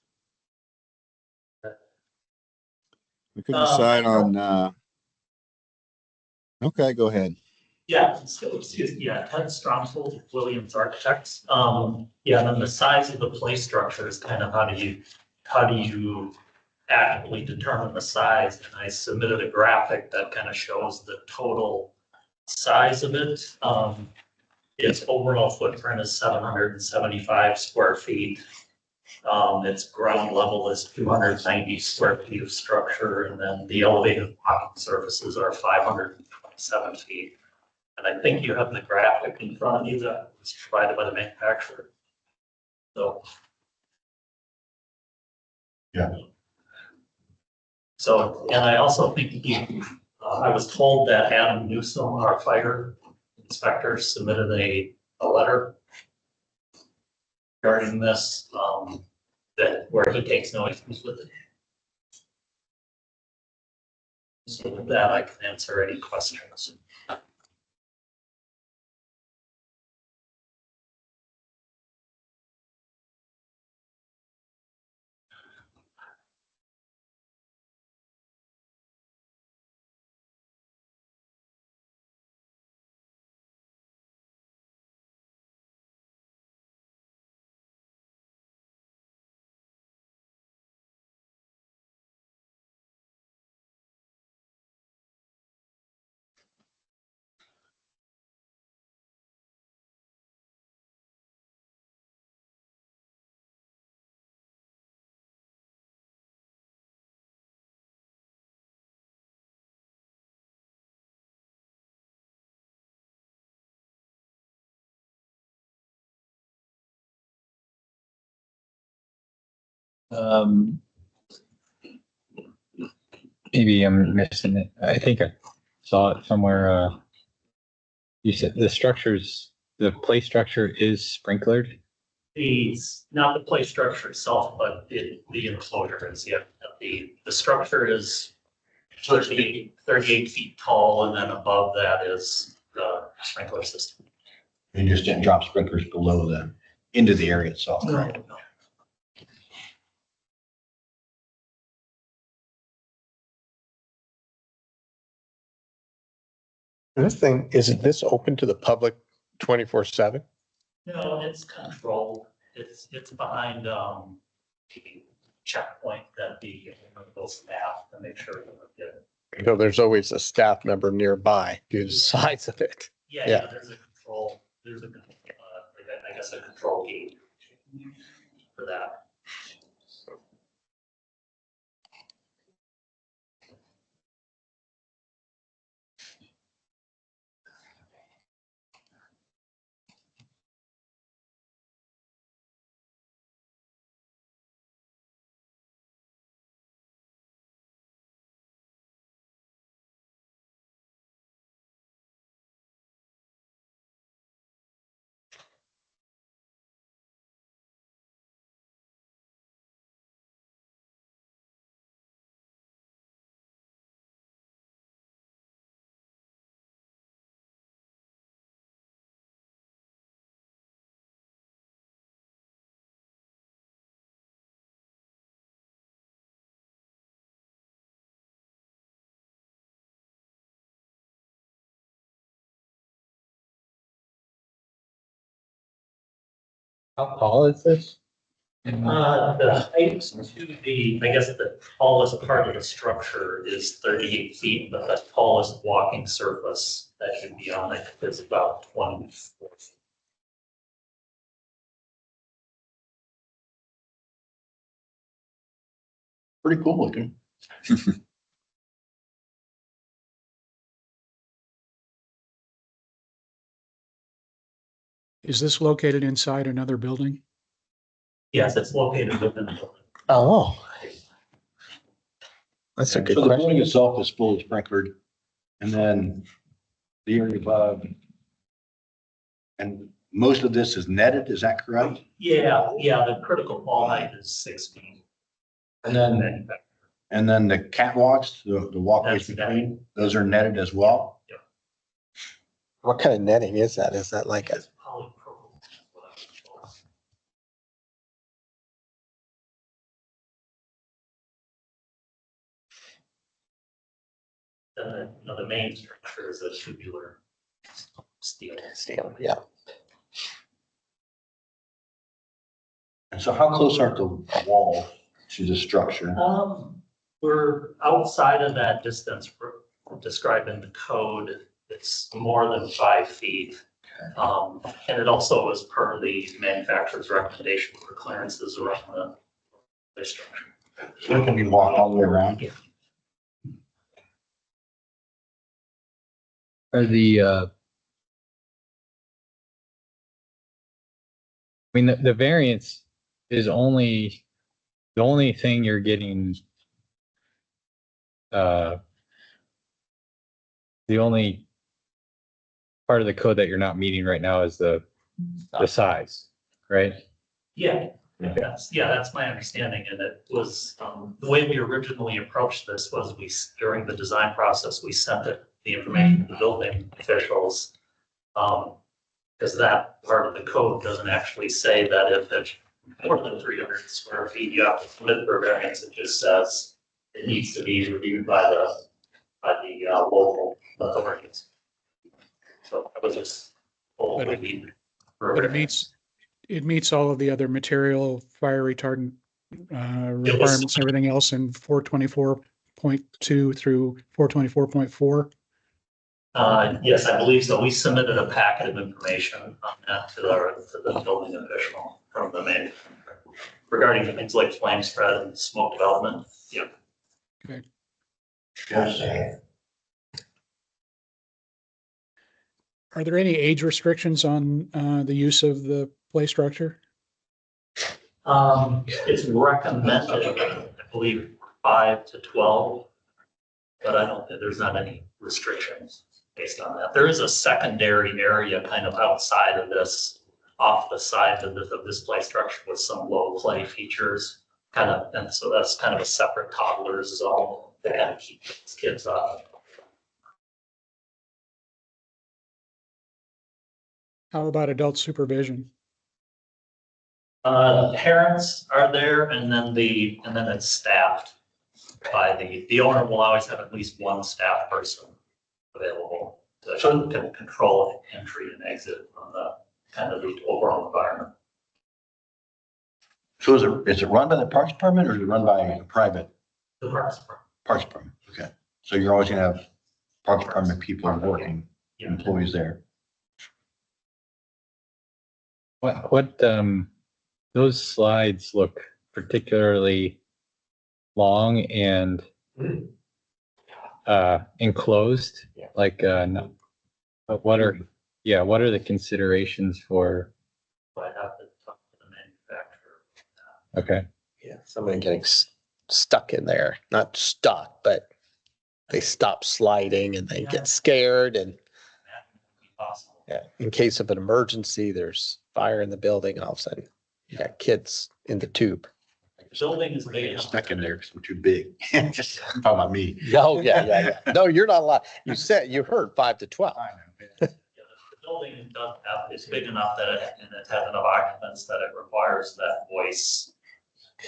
We could decide on. Okay, go ahead. Yeah, so, excuse me, yeah, Ted Stromsold, Williams Architects. Yeah, and then the size of the play structure is kind of how do you accurately determine the size? And I submitted a graphic that kind of shows the total size of it. Its overall footprint is 775 square feet. Its ground level is 290 square feet of structure, and then the elevated walking surfaces are 527 feet. And I think you have the graphic in front of you that was provided by the manufacturer. So. Yeah. So, and I also think I was told that Adam Newsom, our fire inspector, submitted a letter regarding this, where he takes no issues with it. So with that, I can answer any questions. Maybe I'm missing it. I think I saw it somewhere. You said the play structure is sprinklered. Not the play structure itself, but the enclosure is, yeah. The structure is 38 feet tall, and then above that is the sprinkler system. You just didn't drop sprinklers below into the area itself. No. Isn't this open to the public 24/7? No, it's controlled. It's behind the checkpoint that the local staff to make sure that we're good. So there's always a staff member nearby due to the size of it. Yeah, there's a control, I guess a control gate for that. How tall is this? The height to I guess the tallest part of the structure is 38 feet, but the tallest walking surface that should be on it is about 24 feet. Pretty cool looking. Is this located inside another building? Yes, it's located within the building. Oh. That's a good So the question. building itself is fully sprinkled, and then the area above. And most of this is netted, is that correct? Yeah, the critical fall height is 6 feet. And then the catwalks, the walkways That's between, those are netted as well? What kind of netting is that? Is that like a, It's polypropylene. Then the main structure is a tubular steel. steel? Yeah. And so how close are the walls to the structure? We're outside of that distance described in the code. It's more than 5 feet. And it also is per the manufacturer's recommendation for clearances around the structure. So it can be walked all the way around? Yeah. Are the, I mean, the variance is only, the only thing you're getting, the only part of the code that you're not meeting right now is the size, right? Yeah, that's my understanding. And it was, the way we originally approached this was during the design process, we sent the information to the building officials. Because that part of the code doesn't actually say that if it's more than 300 square feet, you have to submit for variance. It just says it needs to be reviewed by the local authorities. So I was just told that we. But it meets all of the other material, fire retardant requirements, and everything else in 424.2 through 424.4. Yes, I believe so. We submitted a packet of information on that to the building official from the manufacturer regarding things like flame spread and smoke development. Yeah. Okay. Yes. Are there any age restrictions on the use of the play structure? It's recommended, I believe, 5 to 12, but I don't think there's not any restrictions based on that. There is a secondary area kind of outside of this, off the side of this play structure with some low play features, and so that's kind of a separate toddlers zone to kind of keep those kids off. How about adult supervision? Parents are there, and then it's staffed by the owner will always have at least one staff person available to control entry and exit from the kind of the overall environment. So is it run by the Parks Department or is it run by a private? The Parks Department. Parks Department, okay. So you're always gonna have Parks Department people working, employees there. What, those slides look particularly long and enclosed, like, no. But what are the considerations for? I have to talk to the manufacturer. Okay. Yeah, somebody getting stuck in there, not stuck, but they stop sliding and they get scared and yeah, in case of an emergency, there's fire in the building, all of a sudden you got kids in the tube. The building is big enough. Stuck in there because I'm too big. Just talking about me. Oh, yeah. No, you're not allowed. You heard 5 to 12. The building is big enough that it has enough occupants that it requires that voice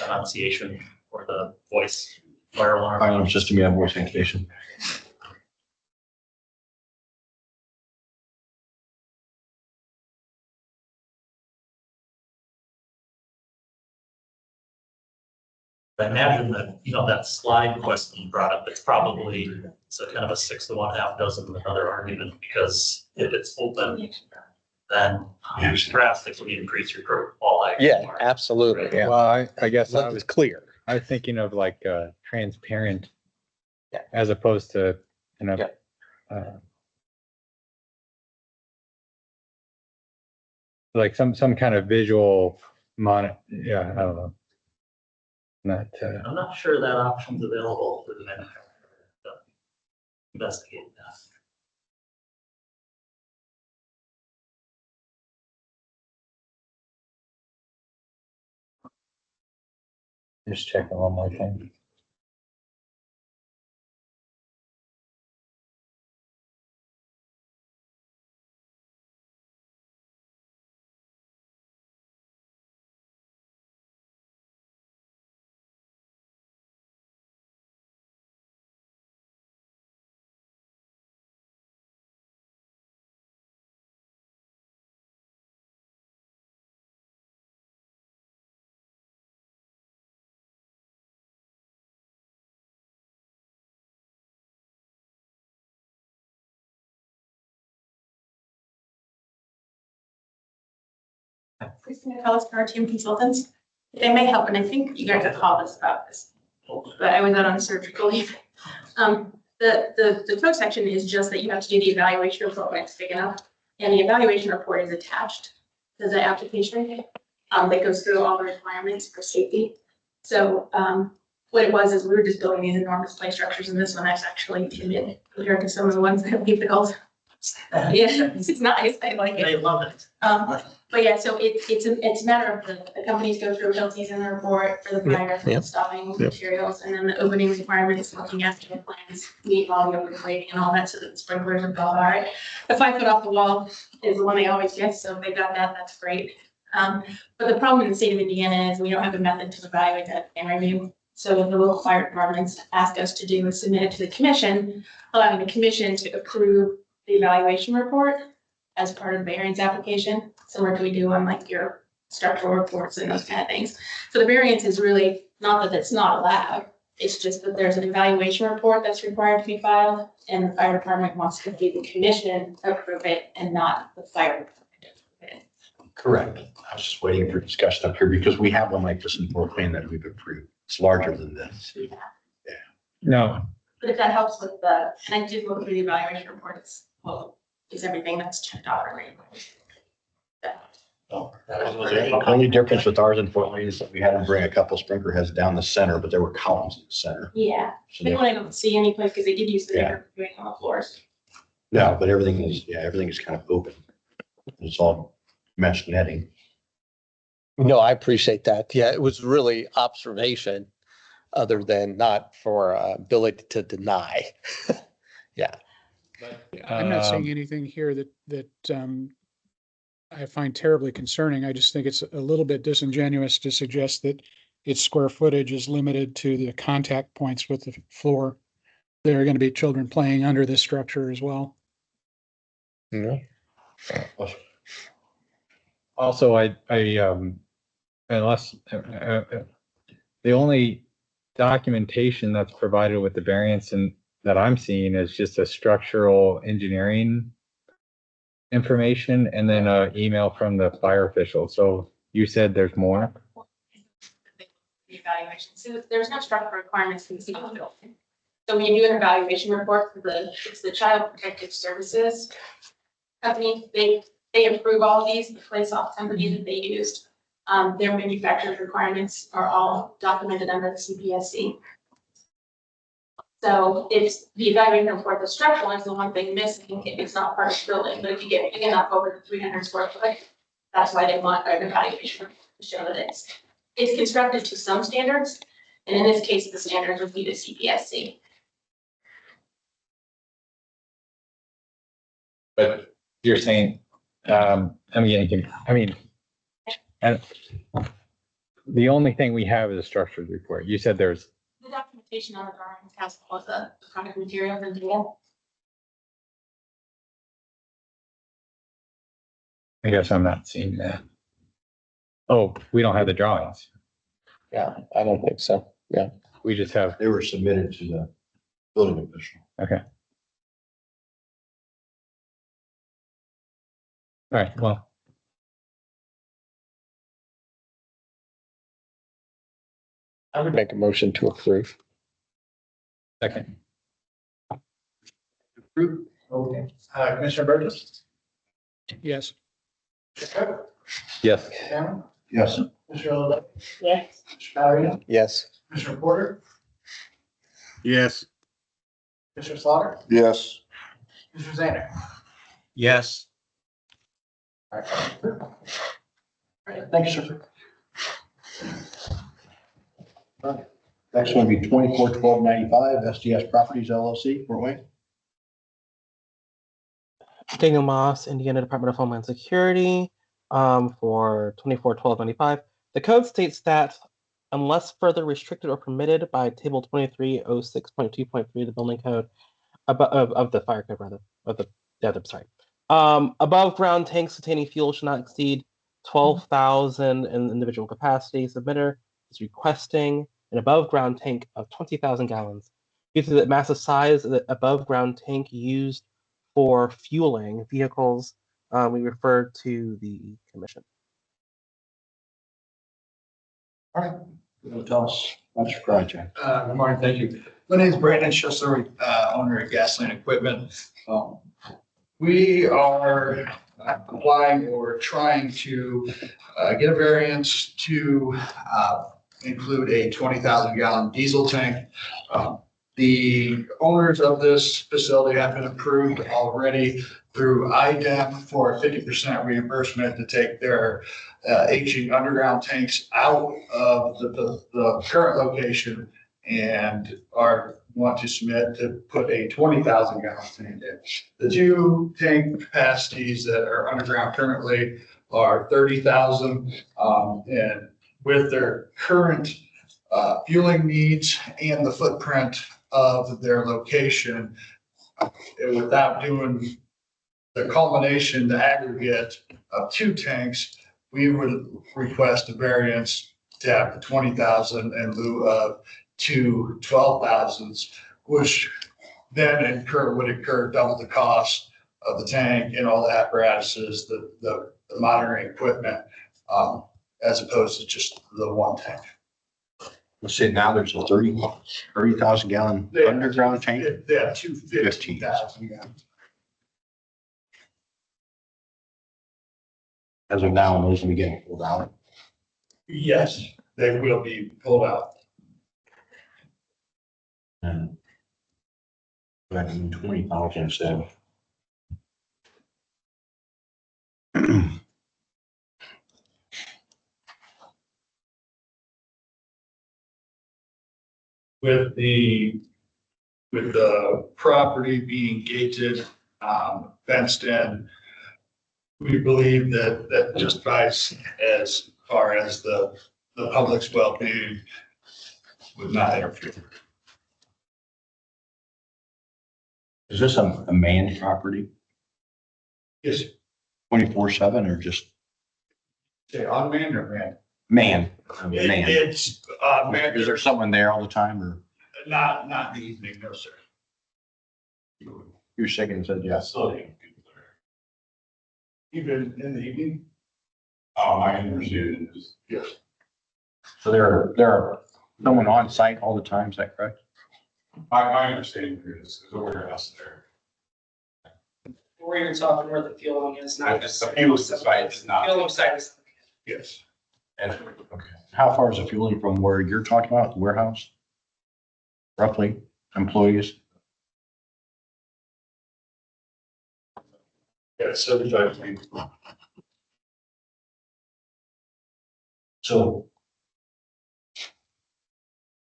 enunciation or the voice fire alarm. Fire alarm system, you have voice activation. I imagine that, that slide question you brought up, it's probably, a kind of a 6 to 1 half dozen another argument, because if it's open, then you drastically increase your current wall height. Yeah, absolutely. Yeah. Well, I guess Let it clear. I was thinking of like transparent, as opposed to, like some kind of visual yeah, I don't know. Not, I'm not sure that option's available for the manufacturer to investigate that. just checking one more thing. Christina Callis, our team consultants. They may help, and I think you guys have called us about this, but I was out on surgical leave. The code section is just that you have to do the evaluation report when it's big enough, and the evaluation report is attached to the application. That goes through all the requirements for safety. So what it was is we were just building these enormous play structures, and this one is actually timid compared to some of the ones that we've built. Yeah, it's nice. I like it. They love it. But yeah, so it's a matter of the companies go through penalties in the report for the fire, for the stopping materials, and then the opening requirements, looking after the plans, meet all the open grading and all that, so that the sprinklers are all right. The 5 foot off the wall is the one they always get, so if they got that, that's great. But the problem in the state of Indiana is we don't have a method to evaluate that plan review. So what the local fire departments ask us to do is submit it to the commission, allowing the commission to approve the evaluation report as part of the variance application, similar to we do on like your structural reports and those kind of things. So the variance is really not that it's not allowed, it's just that there's an evaluation report that's required to be filed, and the fire department wants to be the commission approve it and not the fire department approve it. Correct. I was just waiting for discussion up here because we have one like this in Fort Wayne that we've approved. It's larger than this. Yeah. No, But if that helps with the, and I did look through the evaluation report, it's, well, is everything that's checked off already. The only difference with ours in Fort Wayne is that we had to bring a couple sprinkler heads down the center, but there were columns in the center. Yeah, So maybe when I don't see any place, because they did use the air doing on the floors. No, but everything is kind of open. It's all mesh netting. No, I appreciate that. Yeah, it was really observation other than not for ability to deny. Yeah. I'm not seeing anything here that I find terribly concerning. I just think it's a little bit disingenuous to suggest that its square footage is limited to the contact points with the floor. There are going to be children playing under this structure as well. Yeah. also, unless, the only documentation that's provided with the variance and that I'm seeing is just a structural engineering information and then an email from the fire official. So you said there's more? The evaluation, so there's no structural requirements in the city building. So when you do an evaluation report for it's the Child Protective Services company, they approve all of these, the place off company that they used. Their manufacturer's requirements are all documented under the CPSC. So it's the evaluation report, the structural is the one thing missing if it's not part of the building, but if you get big enough over the 300 square foot, that's why they want an evaluation to show that it's constructed to some standards. And in this case, the standards would be the CPSC. But you're saying, and the only thing we have is a structured report. You said there's. The documentation on the drawings has all the product materials and data. I guess I'm not seeing that. Oh, we don't have the drawings. Yeah, I don't think so. Yeah. We just have. They were submitted to the building official. Okay. All right, well. I would make a motion to approve. Second. Approved. Okay. Commissioner Burgess? Yes. Yes. Cameron, Yes. Commissioner Levesey, Yes. Commissioner Valerie, Yes. Commissioner Porter, Yes. Commissioner Slaughter, Yes. Commissioner Zander. Yes. All right. All right, thanks, sir. All right. Next one will be 241295 SDS Properties LLC, Fort Wayne. Daniel Moss, Indiana Department of Homeland Security, for 24/12/95. The code states that unless further restricted or permitted by Table 2306.2.3 of the building code, of the fire code rather, of the, yeah, I'm sorry. Above ground tanks containing fuel should not exceed 12,000 in individual capacity. Submitter is requesting an above ground tank of 20,000 gallons. Due to the massive size of the above ground tank used for fueling vehicles, we refer to the commission. All right. You want to tell us about your project? Good morning, thank you. My name is Brandon Schussler, owner of Gasoline Equipment. We are applying or trying to get a variance to include a 20,000 gallon diesel tank. The owners of this facility have been approved already through IDEM for a 50% reimbursement to take their aging underground tanks out of the current location and want to submit to put a 20,000 gallon tank in. The two tank capacities that are underground currently are 30,000, and with their current fueling needs and the footprint of their location, without doing the culmination, the aggregate of two tanks, we would request a variance to have the 20,000 in lieu of two 12,000s, which then would incur double the cost of the tank and all the apparatuses, the monitoring equipment, as opposed to just the one tank. Let's say now there's a 30,000 gallon underground tank. Yeah, two 15,000 gallons. As of now, those will be getting pulled out. Yes, they will be pulled out. And 20,000 instead. With the property being gated, fenced in, we believe that justifies as far as the public's well-being would not interfere. Is this a manned property? Yes. 24/7 or just? Say unmanned or manned? Man. It's manned. Is there someone there all the time or? Not in the evening, no, sir. You're shaking and said yes. Even in the evening? My understanding is, Yes. So there are someone on site all the time, is that correct? my understanding is there's a warehouse there. Where you're talking where the fueling is, not. It's the fuel site, it's not. Fueling site is. Yes. And, okay. How far is the fueling from where you're talking about, the warehouse? Roughly, employees? Yeah, 75 feet. So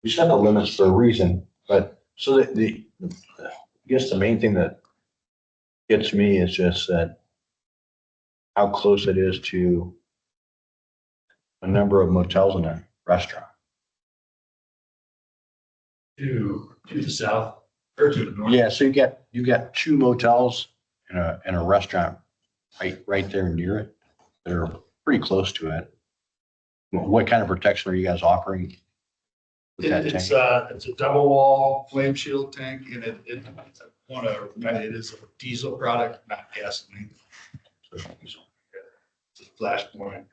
we set the limits for a reason, but so that I guess the main thing that gets me is just that how close it is to a number of motels and a restaurant. To the south or to the north? Yeah, so you got two motels and a restaurant right there near it. They're pretty close to it. What kind of protection are you guys offering with that It's tank? it's a double wall flame shield tank, and it is a diesel product, not gasoline. So it's a flashpoint.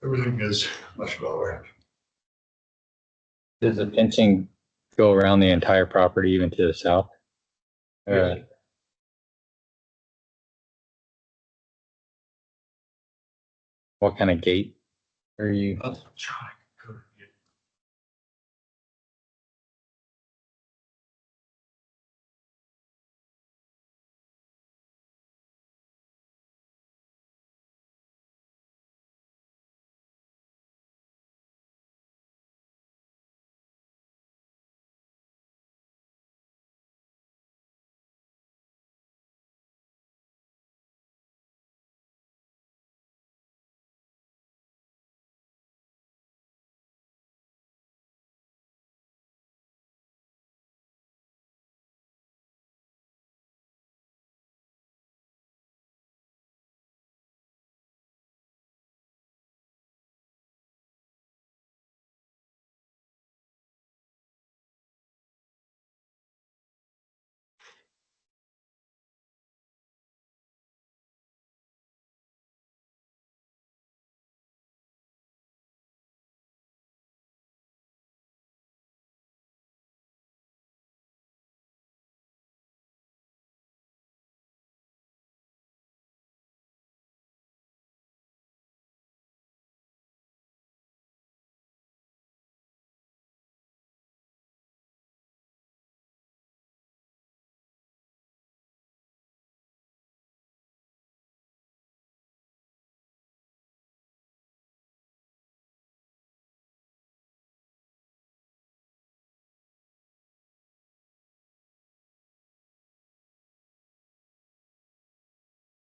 Everything is much lower. Does the fencing go around the entire property, even to the south? Yeah. What kind of gate are you?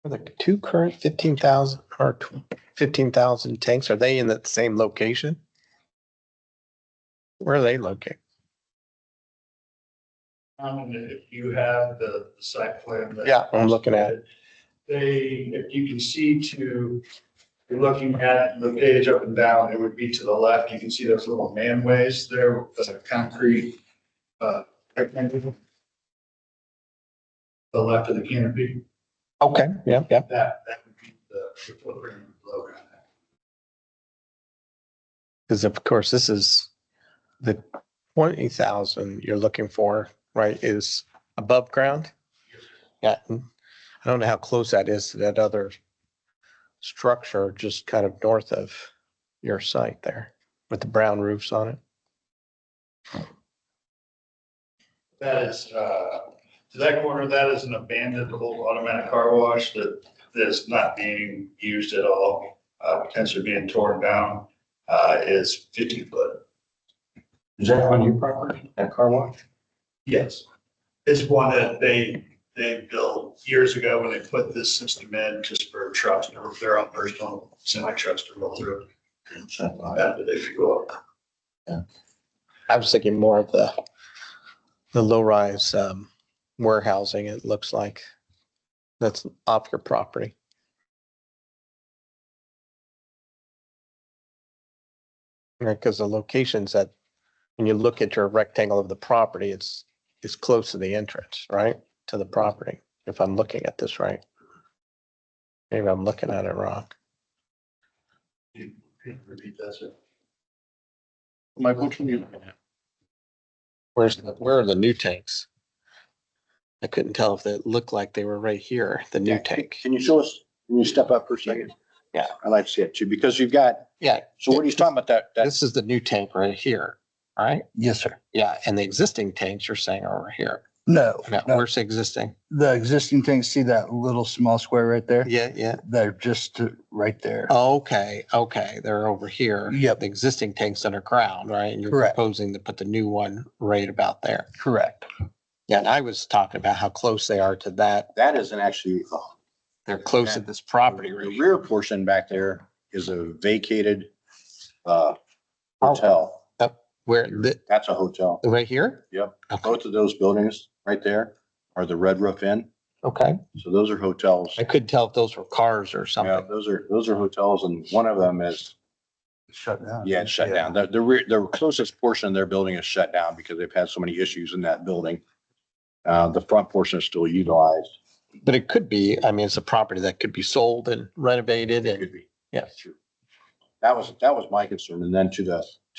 Are the two current 15,000 or 15,000 tanks, are they in the same location? Where are they located? If you have the site plan. Yeah, I'm looking at it. If you can see you're looking at the page up and down, it would be to the left. You can see those little manways there, the concrete, rectangle. The left of the canopy. Okay, yeah. That would be the footprint of the logo. Because of course, this is the 20,000 you're looking for, right, is above ground? Yeah, I don't know how close that is to that other structure just kind of north of your site there with the brown roofs on it. That is, to that corner, that is an abandoned old automatic car wash that is not being used at all, potentially being torn down, is 50 foot. Is that on your property, that car wash? Yes. It's one that they built years ago when they put this system in just for trucks, their own personal semi trucks to roll through. After they fuel up. Yeah. I was thinking more of the low-rise warehousing, it looks like. That's off your property. Because the locations that, when you look at your rectangle of the property, it's close to the entrance, right? To the property, if I'm looking at this right. Maybe I'm looking at it wrong. Repeat that, sir. Mike, which one are you looking at? Where are the new tanks? I couldn't tell if they looked like they were right here, the new tank. Can you show us, can you step up for a second? Yeah. I'd like to see it too, because you've got, Yeah. so what are you talking about that? This is the new tank right here, all right? Yes, sir. Yeah, and the existing tanks you're saying are over here. No, Now, no. where's the existing? The existing tanks, see that little small square right there? Yeah. They're just right there. Okay, they're over here. Yep. The existing tank's underground, right? And you're Correct. proposing to put the new one right about there. Correct. Yeah, and I was talking about how close they are to that. That isn't actually, They're close to this property right the here. rear portion back there is a vacated hotel. Where, That's a hotel. right here? Yep. Okay. Both of those buildings right there are the Red Roof Inn. Okay. So those are hotels. I couldn't tell if those were cars or Yeah, something. those are hotels, and one of them is, Shut down. yeah, it's shut down. The closest portion of their building is shut down because they've had so many issues in that building. The front portion is still utilized. But it could be, I mean, it's a property that could be sold and renovated and, Could be. yeah. True. That was my concern. And then to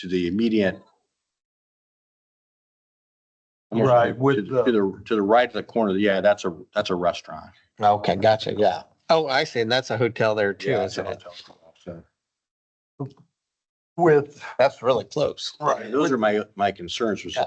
the immediate. Right, with To the right of the corner, yeah, that's a restaurant. Okay, gotcha, yeah. Oh, I see, and that's a hotel there too, Yeah, it's a isn't it? hotel. So with, That's really close. right, Those are my concerns was